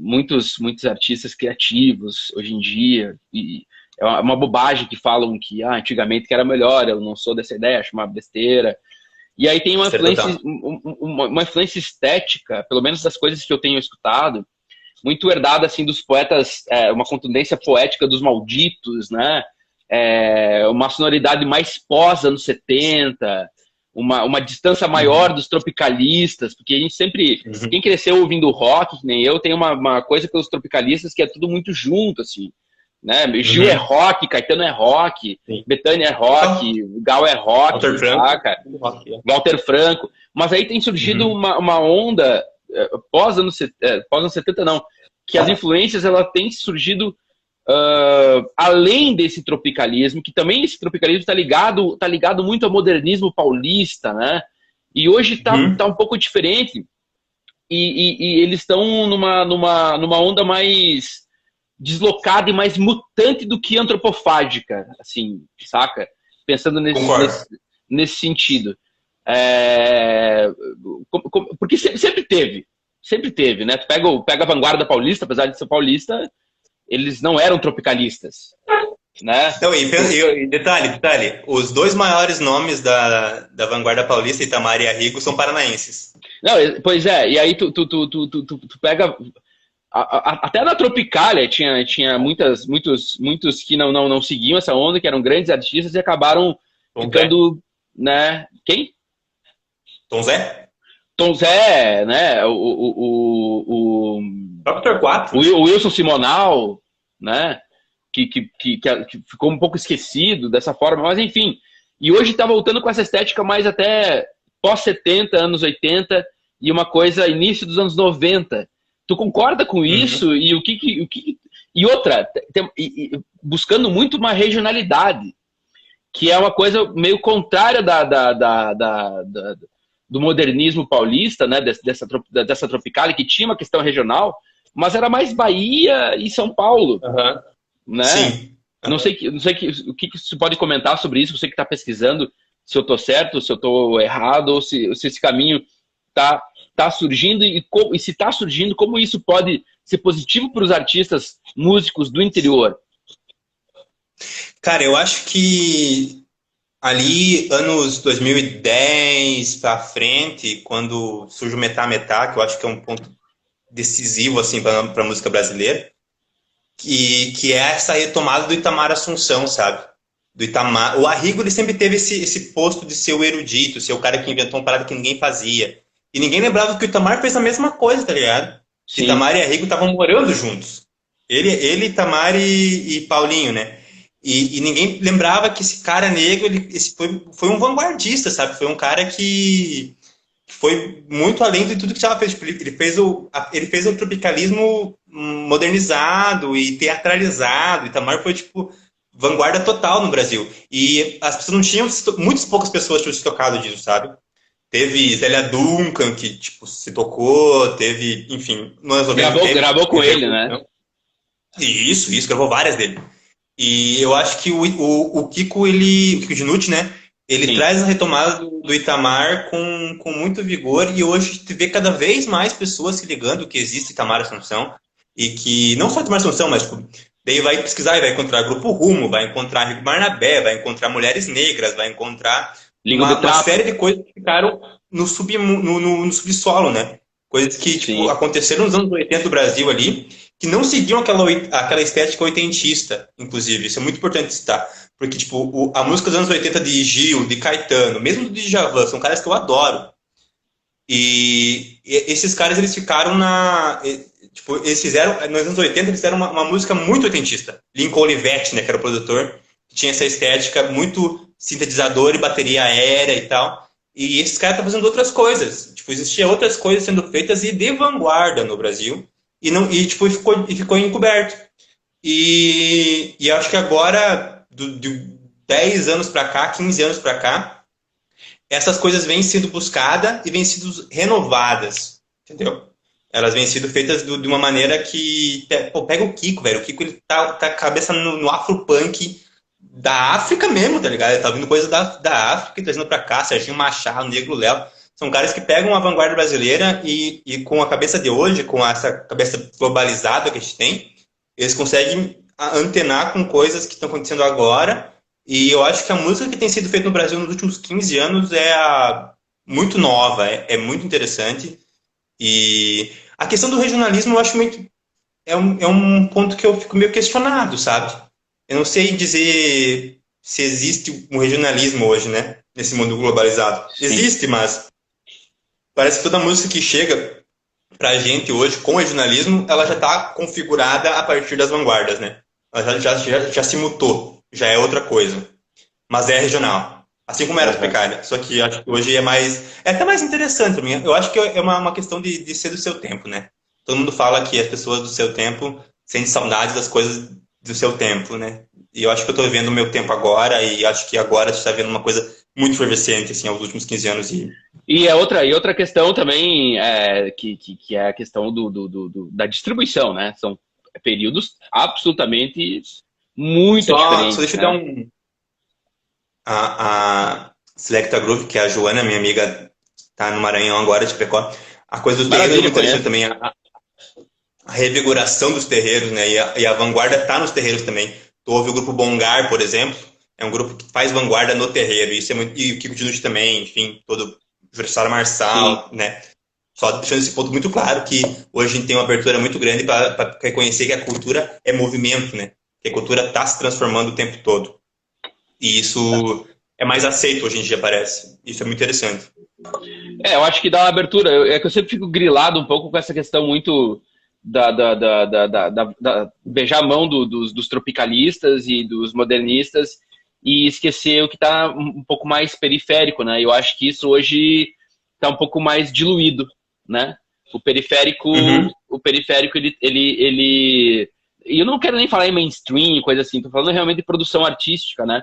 muitos artistas criativos hoje em dia, e é uma bobagem que falam que antigamente que era melhor, eu não sou dessa ideia, acho uma besteira. E aí tem uma influência estética, pelo menos das coisas que eu tenho escutado, muito herdada assim dos poetas, uma contundência poética dos malditos, né? Uma sonoridade mais pós-anos 70, uma distância maior dos tropicalistas, porque a gente sempre, quem cresceu ouvindo rock, que nem eu, tem uma coisa pelos tropicalistas que é tudo muito junto, assim, né? Gil é rock, Caetano é rock, Bethânia é rock, Gal é rock, Walter Franco. Walter Franco. Mas aí tem surgido uma onda pós-anos 70, não, que as influências ela tem surgido além desse tropicalismo, que também esse tropicalismo está ligado muito ao modernismo paulista, né? E hoje está um pouco diferente. E eles estão numa onda mais deslocada e mais mutante do que antropofágica, assim, saca? Pensando nesse sentido. Porque sempre teve, né? Tu pega a vanguarda paulista, apesar de ser paulista, eles não eram tropicalistas, né? Não, e detalhe, os dois maiores nomes da vanguarda paulista, Itamar e Arrigo, são paranaenses. Não, pois é, e aí tu pega... Até na Tropicália tinha muitos que não seguiam essa onda, que eram grandes artistas e acabaram ficando, né? Quem? Tom Zé? Tom Zé, né? O Torquato. O Wilson Simonal, né? Que ficou um pouco esquecido dessa forma, mas enfim. E hoje tá voltando com essa estética mais até pós-70, anos 80, e uma coisa início dos anos 90. Tu concorda com isso? E e outra, buscando muito uma regionalidade, que é uma coisa meio contrária do modernismo paulista, né? Dessa Tropicália, que tinha uma questão regional, mas era mais Bahia e São Paulo, né? Sim. Não sei o que você pode comentar sobre isso, você que está pesquisando, se eu estou certo, se eu estou errado, ou se esse caminho tá surgindo, e se está surgindo, como isso pode ser positivo para os artistas músicos do interior? Cara, eu acho que ali, anos 2010 pra frente, quando surge o Metá Metá, que eu acho que é um ponto decisivo, assim, pra música brasileira, que é essa retomada do Itamar Assunção, sabe? Do Itamar. O Arrigo, ele sempre teve esse posto de ser o erudito, ser o cara que inventou uma parada que ninguém fazia. E ninguém lembrava que o Itamar fez a mesma coisa, tá ligado? Que Sim. Itamar e Arrigo estavam morando juntos. Itamar e Paulinho, né? E ninguém lembrava que esse cara negro, esse foi um vanguardista, sabe? Foi um cara que foi muito além de tudo que estava feito. Tipo, ele fez o tropicalismo modernizado e teatralizado. Itamar foi, tipo, vanguarda total no Brasil. E as pessoas não tinham, muitas poucas pessoas tinham se tocado disso, sabe? Teve Zélia Duncan, que, tipo, se tocou, teve, enfim, nos anos 90 teve Gravou com ele, né? repercussão. Isso, gravou várias dele. E eu acho que o Kiko, o Kiko Dinucci, né? Ele Sim. traz a retomada do Itamar com muito vigor e hoje te vê cada vez mais pessoas se ligando que existe Itamar Assunção e que, não só Itamar Assunção, mas tipo, daí vai pesquisar e vai encontrar Grupo Rumo, vai encontrar Rico Barnabé, vai encontrar Mulheres Negras, vai encontrar Língua de uma Trapo. série de coisas que ficaram no subsolo, né? Coisas que, tipo, Sim. aconteceram nos anos 80 do Brasil ali, que não seguiam aquela estética oitentista, inclusive. Isso é muito importante citar. Porque, tipo, a música dos anos 80 de Gil, de Caetano, mesmo do Djavan, são caras que eu adoro. E esses caras, eles ficaram tipo, eles fizeram, nos anos 80, eles fizeram uma música muito oitentista. Lincoln Olivetti, né, que era o produtor, que tinha essa estética muito sintetizador e bateria aérea e tal. E esses caras estão fazendo outras coisas. Tipo, existia outras coisas sendo feitas e de vanguarda no Brasil. Tipo, ficou encoberto. E acho que agora, de 10 anos para cá, 15 anos para cá, essas coisas vêm sendo buscadas e vêm sendo renovadas, entendeu? Elas vêm sendo feitas de uma maneira que... Pô, pega o Kiko, velho. O Kiko, ele tá com a cabeça no afropunk da África mesmo, tá ligado? Ele tá vindo coisa da África e trazendo pra cá. Serginho Machado, Negro Léo. São caras que pegam a vanguarda brasileira e com a cabeça de hoje, com essa cabeça globalizada que a gente tem, eles conseguem antenar com coisas que estão acontecendo agora. E eu acho que a música que tem sido feita no Brasil nos últimos 15 anos muito nova, é muito interessante. E a questão do regionalismo eu acho muito. É um ponto que eu fico meio questionado, sabe? Eu não sei dizer se existe um regionalismo hoje, né? Nesse mundo globalizado. Sim. Existe, mas parece que toda música que chega pra gente hoje com regionalismo, ela já está configurada a partir das vanguardas, né? Ela já se mutou, já é outra coisa. Mas é regional. Assim como era a Uhum. Tropicália. Só que acho que hoje é mais. É até mais interessante pra mim. Eu acho que é uma questão de ser do seu tempo, né? Todo mundo fala que as pessoas do seu tempo sentem saudades das coisas do seu tempo, né? E eu acho que eu tô vivendo o meu tempo agora, e acho que agora a gente tá vendo uma coisa muito efervescente, assim, aos últimos 15 anos. E outra questão também que é a questão da distribuição, né? São períodos absolutamente muito Só diferentes, deixa eu dar né? um. A Selecta Groove, que é a Joana, minha amiga, tá no Maranhão agora, de Pecó. A coisa dos terreiros é Maravilha, muito interessante conheço. também. A revigoração dos terreiros, né? E a vanguarda está nos terreiros também. Tu ouve o grupo Bongar, por exemplo, é um grupo que faz vanguarda no terreiro. Isso é muito, e o Kiko Dinucci também, enfim, todo o Jursara Sim. Marçal, né? Só deixando esse ponto muito claro que hoje a gente tem uma abertura muito grande para reconhecer que a cultura é movimento, né? Que a cultura está se transformando o tempo todo. E isso é mais aceito hoje em dia, parece. Isso é muito interessante. Eu acho que dá uma abertura. É que eu sempre fico grilado um pouco com essa questão muito beijar a mão dos tropicalistas e dos modernistas e esquecer o que está um pouco mais periférico, né? Eu acho que isso hoje está um pouco mais diluído, né? O periférico, Uhum, o periférico e eu não quero nem falar em mainstream, coisa assim, tô falando realmente de produção artística, né?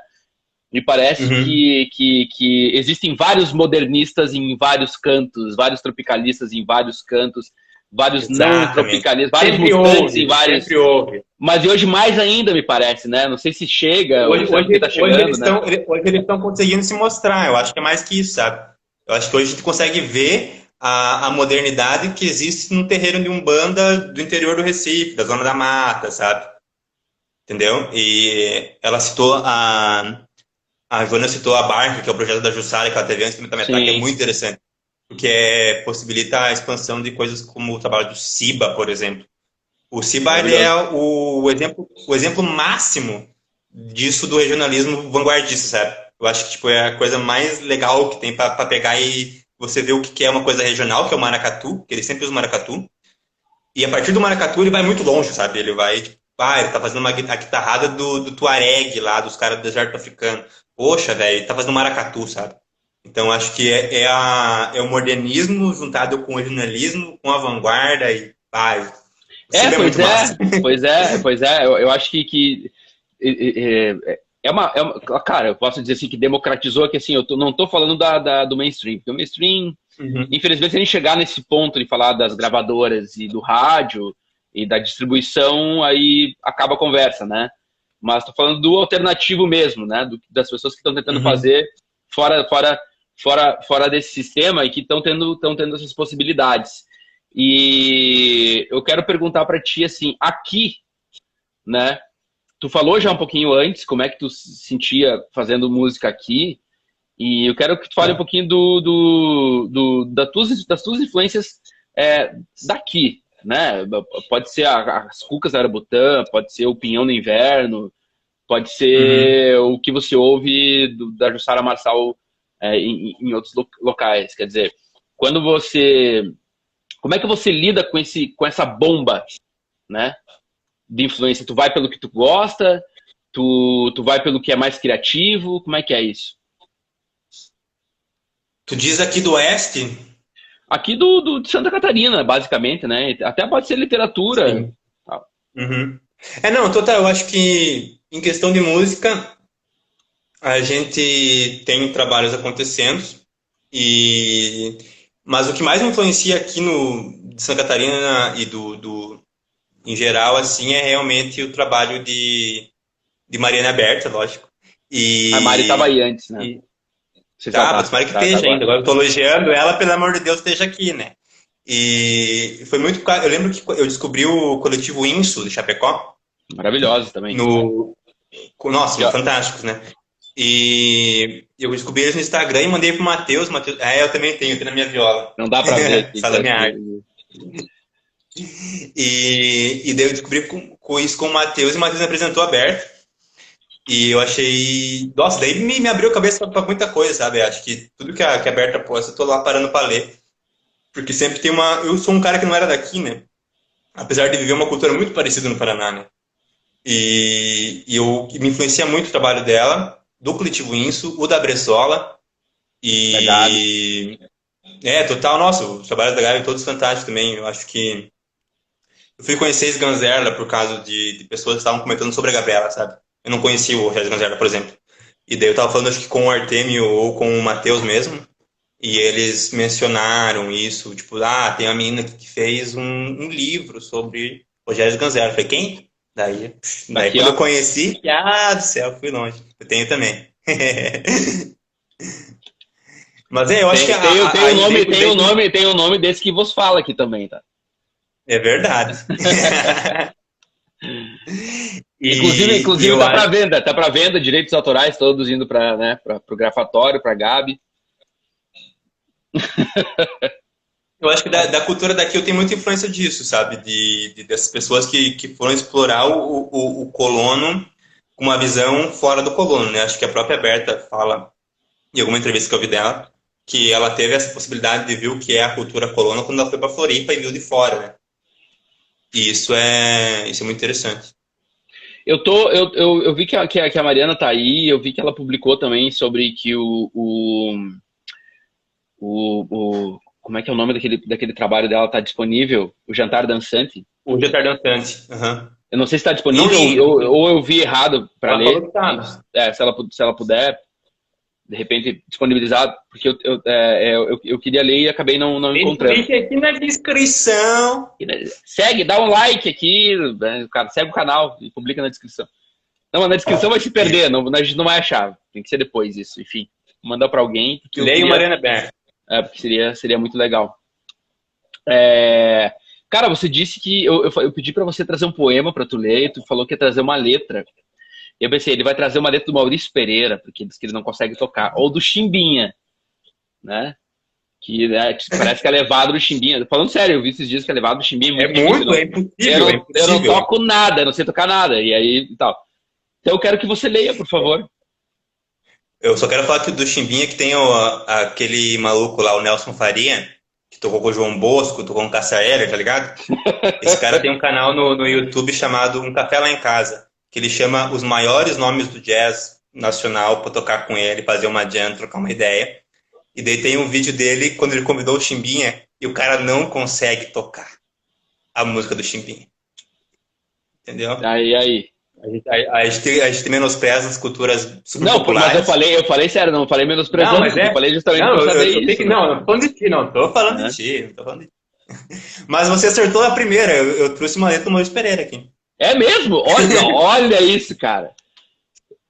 Me parece uhum. que existem vários modernistas em vários cantos, vários tropicalistas em vários cantos, vários não Exatamente. tropicalistas, vários Sempre mutantes em houve, vários. sempre houve. Mas hoje mais ainda, me parece, né? Não sei se chega ou Hoje, se é porque tá chegando, né? hoje eles estão conseguindo se mostrar. Eu acho que é mais que isso, sabe? Eu acho que hoje a gente consegue ver a modernidade que existe no terreiro de Umbanda do interior do Recife, da Zona da Mata, sabe? entendeu? E ela citou a Joana citou a Barca, que é o projeto da Jussara, que ela teve antes do Metametá, que é Sim, muito interessante, porque possibilita a expansão de coisas como o trabalho do Siba, por exemplo. O Siba, ele é maravilhoso. o exemplo máximo disso do regionalismo vanguardista, sabe? Eu acho que tipo, é a coisa mais legal que tem para pegar e você ver o que é uma coisa regional, que é o maracatu, que ele sempre usa o maracatu, e a partir do maracatu ele vai muito longe, sabe? Ele vai, tipo, ele tá fazendo a guitarrada do Tuareg lá, dos caras do deserto africano. Poxa, velho, ele tá fazendo maracatu, sabe? Então acho que é o modernismo juntado com o regionalismo, com a vanguarda e, o É, Ciba é pois muito é, massa. pois é, pois é. Eu acho que cara, eu posso dizer assim que democratizou, que assim, não tô falando do mainstream, porque o mainstream, Uhum, infelizmente, se a gente chegar nesse ponto de falar das gravadoras e do rádio e da distribuição, aí acaba a conversa, né? Mas tô falando do alternativo mesmo, né? Das pessoas que estão tentando uhum. fazer fora, fora, fora desse sistema e que estão tendo essas possibilidades. E eu quero perguntar para ti assim, aqui, né? Tu falou já um pouquinho antes como é que tu se sentia fazendo música aqui, e eu quero que tu fale um pouquinho das tuas influências daqui, né? Pode ser as Cucas da Arabutã, pode ser o Pinhão no Inverno, pode Uhum. ser o que você ouve da Jussara Marçal em outros locais. Quer dizer, quando você. Como é que você lida com essa bomba, né? De influência? Tu vai pelo que tu gosta? Tu vai pelo que é mais criativo? Como é que é isso? Tu diz aqui do Oeste? Aqui de Santa Catarina, basicamente, né? Até pode ser literatura. Sim. Uhum. Não, total, eu acho que em questão de música, a gente tem trabalhos acontecendo, e mas o que mais me influencia aqui no de Santa Catarina e em geral, assim, é realmente o trabalho de Mariana Berta, lógico. A Mari estava E, aí antes, né? e Você já tá, mas tá, tomara que tá esteja agora. ainda. Agora eu tô elogiando ela, pelo amor de Deus, esteja aqui, né? E foi muito. Eu lembro que eu descobri o coletivo Inso de Chapecó Maravilhosos também. no. Nossa, Já, fantásticos, né? E eu descobri eles no Instagram e mandei pro Matheus. Matheus, eu também tenho aqui na minha viola. não dá pra ver aqui. Fala minha arte. E daí eu descobri com isso com o Matheus e o Matheus me apresentou aberto. E eu achei. Nossa, daí me abriu a cabeça pra muita coisa, sabe? Acho que tudo que a Berta posta, eu tô lá parando pra ler. Porque sempre tem uma. Eu sou um cara que não era daqui, né? Apesar de viver uma cultura muito parecida no Paraná, né? E me influencia muito o trabalho dela, do Coletivo Inso, o da Bressola. Da Gabi. E. Total, nossa, os trabalhos da Gabi todos fantásticos também. Eu acho que. Eu fui conhecer esse Ganzerla por causa de pessoas que estavam comentando sobre a Gabriela, sabe? Eu não conhecia o Regis Ganzerla, por exemplo. E daí eu tava falando, acho que com o Artemio ou com o Matheus mesmo. E eles mencionaram isso, tipo, tem uma menina que fez um livro sobre Rogério Ganzerla. Eu falei, quem? Tá Daí aqui, quando eu ó. conheci, do céu, fui longe. Eu tenho também. Mas eu acho que a ideia por trás Tem o nome desse que vos fala aqui também, tá? é verdade. E Inclusive eu acho. tá para venda, direitos autorais todos indo para, né, para o Grafatório, para Gabi. Eu acho que da cultura daqui eu tenho muita influência disso, sabe? Dessas pessoas que foram explorar o colono com uma visão fora do colono, né? Acho que a própria Berta fala, em alguma entrevista que eu vi dela, que ela teve essa possibilidade de ver o que é a cultura colona quando ela foi para Floripa e viu de fora, né? E isso é muito interessante. Eu vi que a Mariana tá aí, eu vi que ela publicou também sobre que como é que é o nome daquele trabalho dela tá disponível, o Jantar Dançante. O Jetar Dançante. Uhum. Eu não sei se está Não disponível li. ou eu vi errado para Ela falou ler. que tá. Se ela puder, de repente, disponibilizar, porque eu queria ler e acabei não Esse encontrando. link aqui na descrição. Segue, dá um like aqui, né, cara, segue o canal e publica na descrição. Não, mas na descrição vai se perder, não, a gente não vai achar. Tem que ser depois isso, enfim. Vou mandar para alguém, porque eu Leio queria. Mariana Berta. Porque seria muito legal. É, Cara, você disse que eu pedi pra você trazer um poema pra tu ler, e tu falou que ia trazer uma letra. E eu pensei, ele vai trazer uma letra do Maurício Pereira, porque diz que ele não consegue tocar. Ou do Chimbinha, né? Que né, parece que é levado do Chimbinha. Falando sério, eu vi esses dias que é levado do Chimbinha. É Muito difícil. muito, é impossível, é Eu não impossível. toco nada, eu não sei tocar nada. E aí e tal. Então eu quero que você leia, por favor. Eu só quero falar que do Chimbinha que tem aquele maluco lá, o Nelson Faria, que tocou com o João Bosco, tocou com o Cássia Eller, tá ligado? Esse cara tem um canal no YouTube chamado Um Café Lá em Casa, que ele chama os maiores nomes do jazz nacional pra tocar com ele, fazer uma jam, trocar uma ideia. E daí tem um vídeo dele quando ele convidou o Chimbinha e o cara não consegue tocar a música do Chimbinha. Entendeu? Aí. A gente menospreza as culturas super Não, populares. mas eu falei sério, não falei menosprezando, Não, mas eu falei justamente não, por saber eu isso. não tô falando de ti, não tô falando de ti, não tô falando de ti. Mas você acertou a primeira, eu trouxe uma letra do Maurício Pereira aqui. É mesmo? Olha isso, cara.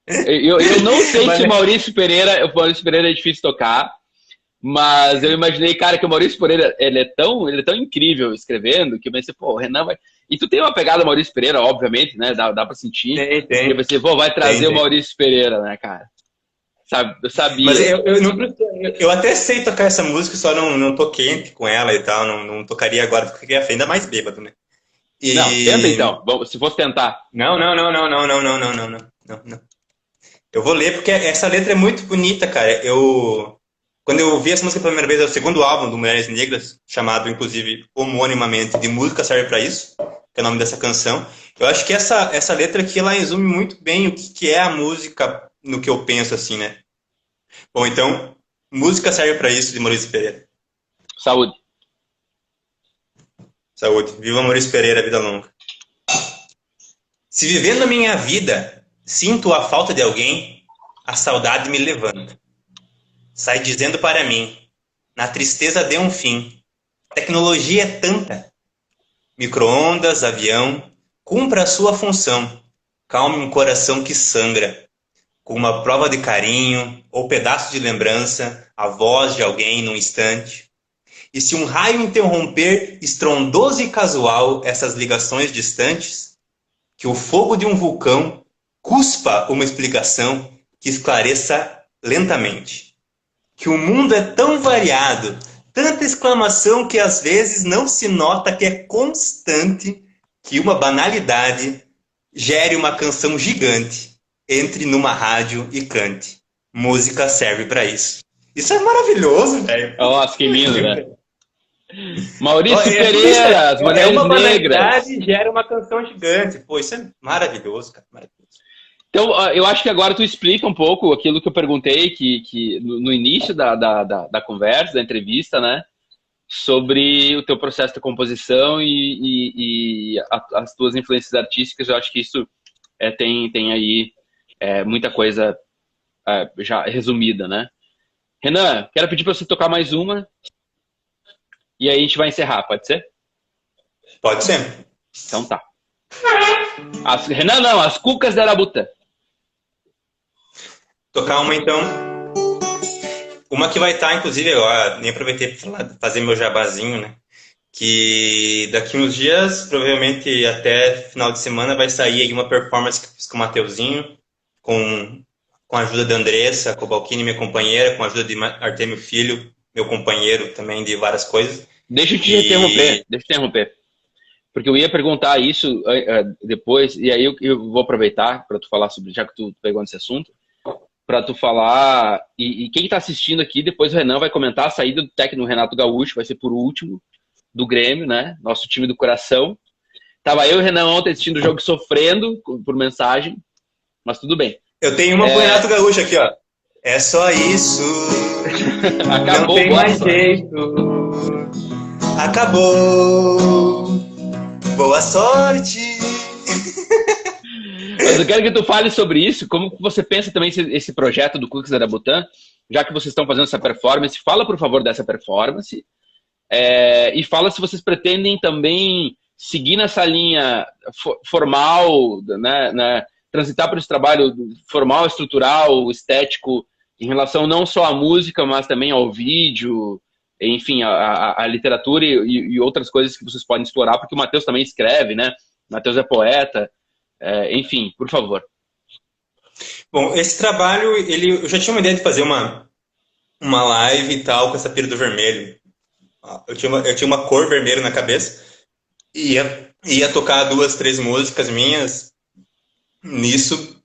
Eu não sei se o Maurício Pereira é difícil tocar, mas eu imaginei, cara, que o Maurício Pereira, ele é tão incrível escrevendo, que eu pensei, pô, o Renan vai... E tu tem uma pegada Maurício Pereira, obviamente, né? Dá pra sentir. Tem. Eu pensei, pô, vai trazer Tem. o Maurício Pereira, né, cara? Eu sabia. Mas eu até sei tocar essa música, só não tô quente com ela e tal, não tocaria agora, porque eu fiquei ainda mais bêbado, né? Não, tenta então. Se fosse tentar. Não. Eu vou ler porque essa letra é muito bonita, cara. Quando eu vi essa música pela primeira vez, é o segundo álbum do Mulheres Negras, chamado, inclusive, homonimamente, De Música Serve Pra Isso, que é o nome dessa canção. Eu acho que essa letra aqui, ela resume muito bem o que é a música no que eu penso, assim, né? Bom, então, Música Serve Pra Isso, de Maurício Pereira. Saúde. Saúde. Viva Maurício Pereira, vida longa. Se vivendo a minha vida, sinto a falta de alguém, a saudade me levanta. Sai dizendo para mim, na tristeza dê um fim. Tecnologia é tanta. Micro-ondas, avião, cumpra a sua função. Calme um coração que sangra. Com uma prova de carinho ou pedaço de lembrança, a voz de alguém num instante. E se um raio interromper, estrondoso e casual, essas ligações distantes, que o fogo de um vulcão cuspa uma explicação que esclareça lentamente. Que o mundo é tão variado, tanta exclamação que às vezes não se nota que é constante, que uma banalidade gere uma canção gigante, entre numa rádio e cante. Música serve pra isso. Isso é maravilhoso, velho. Nossa, que lindo, né? Maurício Pereira, as Mulheres Negras. É uma Negras. banalidade gera uma canção gigante. Pô, isso é maravilhoso, cara. Maravilhoso. Então, eu acho que agora tu explica um pouco aquilo que eu perguntei que no início da conversa, da entrevista, né? Sobre o teu processo de composição e as tuas influências artísticas. Eu acho que isso tem aí muita coisa já resumida, né? Renan, quero pedir para você tocar mais uma e aí a gente vai encerrar, pode ser? Pode ser. Então tá. Renan, não, as Cucas da Arabuta. Tocar uma, então. Uma que vai estar, inclusive, agora, nem aproveitei para fazer meu jabazinho, né? Que daqui uns dias, provavelmente até final de semana, vai sair aí uma performance que eu fiz com o Mateuzinho, com a ajuda da Andressa Cobalcini, minha companheira, com a ajuda de Artemio Filho, meu companheiro também de várias coisas. Deixa eu te interromper. Porque eu ia perguntar isso depois, e aí eu vou aproveitar para tu falar sobre, já que tu pegou nesse assunto, para tu falar, e quem está assistindo aqui, depois o Renan vai comentar a saída do técnico Renato Gaúcho, vai ser por último, do Grêmio, né? Nosso time do coração. Tava eu e o Renan ontem assistindo o jogo sofrendo por mensagem, mas tudo bem. Eu tenho uma pro Renato Gaúcho aqui, ó. É só isso. Acabou, não tem mais jeito. Acabou. Boa sorte. Mas eu quero que tu fale sobre isso, como você pensa também esse projeto do Cucas da Arabuta, já que vocês estão fazendo essa performance, fala por favor dessa performance, e fala se vocês pretendem também seguir nessa linha formal, né, transitar por esse trabalho formal, estrutural, estético, em relação não só à música, mas também ao vídeo, enfim, a literatura e outras coisas que vocês podem explorar, porque o Matheus também escreve, né? O Matheus é poeta, enfim, por favor. Bom, esse trabalho, eu já tinha uma ideia de fazer uma live e tal com essa pira do vermelho. Eu tinha uma cor vermelha na cabeça e ia tocar 2, 3 músicas minhas nisso,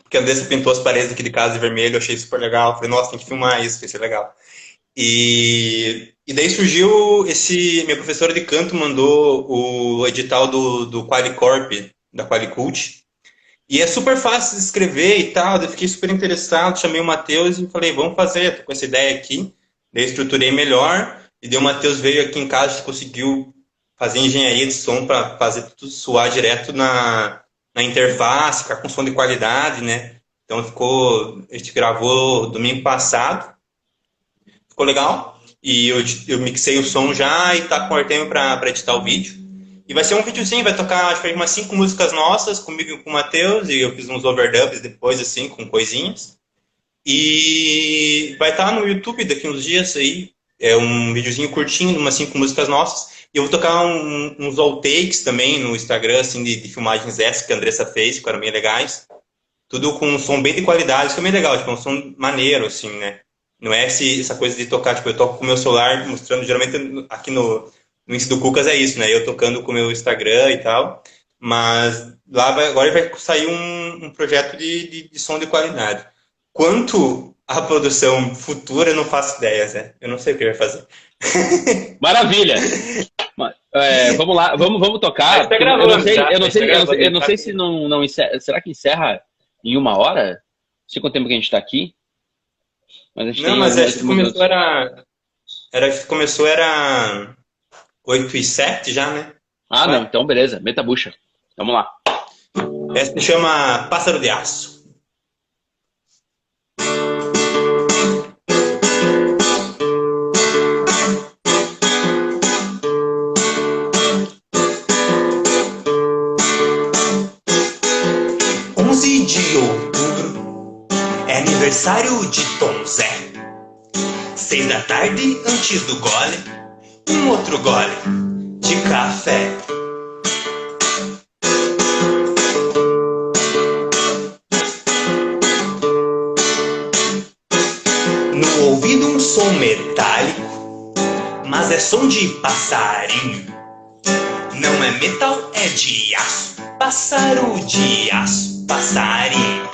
porque a Andressa pintou as paredes aqui de casa de vermelho, eu achei super legal. Falei, nossa, tem que filmar isso, vai ser legal. E daí surgiu minha professora de canto mandou o edital do Qualicorp, da Qualicult. E é super fácil de escrever e tal, eu fiquei super interessado, chamei o Matheus e falei, vamos fazer, tô com essa ideia aqui. Daí estruturei melhor, e daí o Matheus veio aqui em casa e conseguiu fazer engenharia de som para fazer tudo soar direto na interface, ficar com som de qualidade, né? Então a gente gravou domingo passado, ficou legal, e eu mixei o som já e tá com o Artemio para editar o vídeo. E vai ser um videozinho, vai tocar acho que umas 5 músicas nossas, comigo e com o Matheus, e eu fiz uns overdubs depois, assim, com coisinhas. E vai estar no YouTube daqui uns dias aí, é um videozinho curtinho, umas 5 músicas nossas. E eu vou tocar uns outtakes também no Instagram, assim, de filmagens essas que a Andressa fez, que ficaram bem legais. Tudo com um som bem de qualidade, isso é bem legal, tipo, um som maneiro, assim, né? Não é essa coisa de tocar, tipo, eu toco com o meu celular, mostrando, geralmente aqui no Insta do Cucas é isso, né? Eu tocando com o meu Instagram e tal. Mas lá agora vai sair um projeto de som de qualidade. Quanto à produção futura, eu não faço ideia, né? Eu não sei o que vai fazer. Maravilha! Vamos lá, vamos tocar. Tá gravando, eu não sei se não encerra. Será que encerra em 1 hora? Não sei quanto tempo que a gente está aqui. Mas a gente não, mas acho que começou era 8h07 já, né? Não, então beleza, meta a bucha. Vamos lá. Essa se chama Pássaro de Aço. De outubro é aniversário de Tom Zé. 6 da tarde antes do gole, um outro gole de café. No ouvido um som metálico, mas é som de passarinho. Não é metal, é de aço. Pássaro de aço. Passarinho.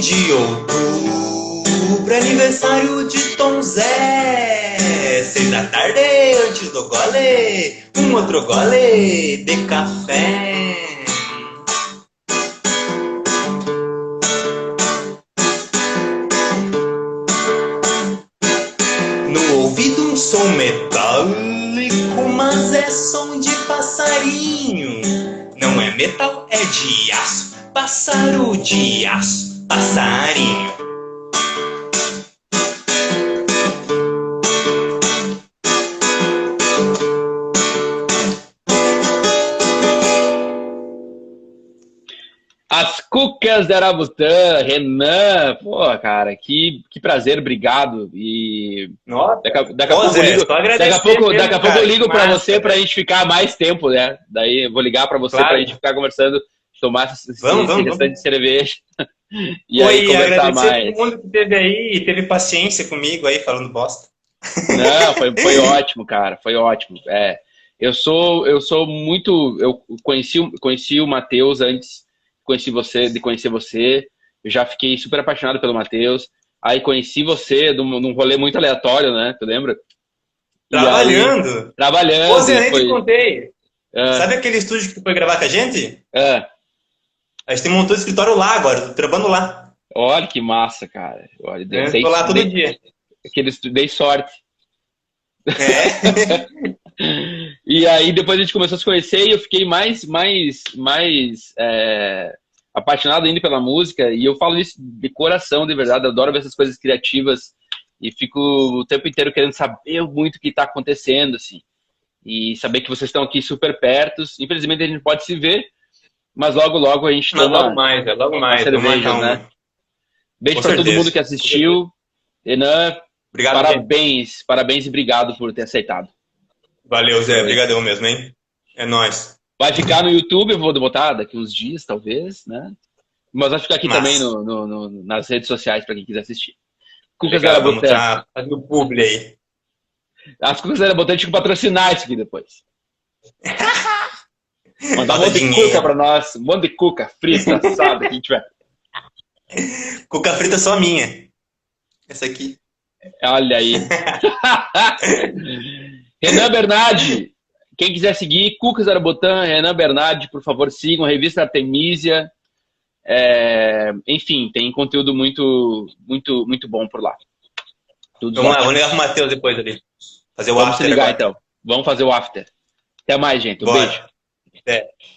De outubro, aniversário de Tom Zé. 6 da tarde antes do gole, um outro gole de café. No ouvido um som metálico, mas é som de passarinho. Não é metal, é de aço. Pássaro de aço. Passarinho. As Cucas de Arabutã, Renan, pô, cara, que prazer, obrigado. E nossa, daqui a pouco eu ligo para você para a gente ficar mais tempo, né? Daí eu vou ligar para você para a gente ficar conversando, tomar esse restante de cerveja. E aí conversar mais. Todo mundo que teve aí e teve paciência comigo aí falando bosta. Não, foi ótimo, cara, foi ótimo. Eu sou muito, eu conheci o Matheus antes de conhecer você. Eu já fiquei super apaixonado pelo Matheus. Aí conheci você num rolê muito aleatório, né? Tu lembra? Trabalhando. Pô, Zé, nem te contei. Sabe aquele estúdio que tu foi gravar com a gente? A gente montou o escritório lá agora, tô trabalhando lá. Olha que massa, cara. Olha, tô lá todo dia. Dei sorte. E aí depois a gente começou a se conhecer e eu fiquei mais apaixonado ainda pela música. E eu falo isso de coração, de verdade. Eu adoro ver essas coisas criativas e fico o tempo inteiro querendo saber muito o que está acontecendo, assim. E saber que vocês estão aqui super perto. Infelizmente a gente pode se ver, mas logo, logo a gente toma logo mais, logo mais. cervejas, né? Beijo para todo mundo que assistiu. Renan, obrigado, parabéns, parabéns e obrigado por ter aceitado. Valeu, Zé. Obrigadão mesmo, hein? É nóis. Vai ficar no YouTube, eu vou botar daqui uns dias, talvez, né? Mas vai ficar aqui também nas redes sociais para quem quiser assistir. Cucas Era Botã. Vamos estar fazendo publi aí. As Cucas Era Botã tinham que patrocinar isso aqui depois. Mandar um monte de cuca para nós. Um monte de cuca frita, assada, quem tiver. Cuca frita só minha. Essa aqui. Olha aí. Renan Bernardi. Quem quiser seguir, Cucas Era Botã, Renan Bernardi, por favor, sigam a revista Artemisia. Enfim, tem conteúdo muito, muito, muito bom por lá. Vamos lá, vamos ligar pro Matheus depois ali. Fazer o after. Vamos se ligar agora. Então. Vamos fazer o after. Até mais, gente. Um beijo.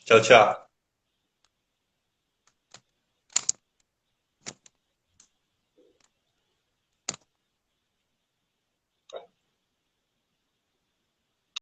Tchau, tchau.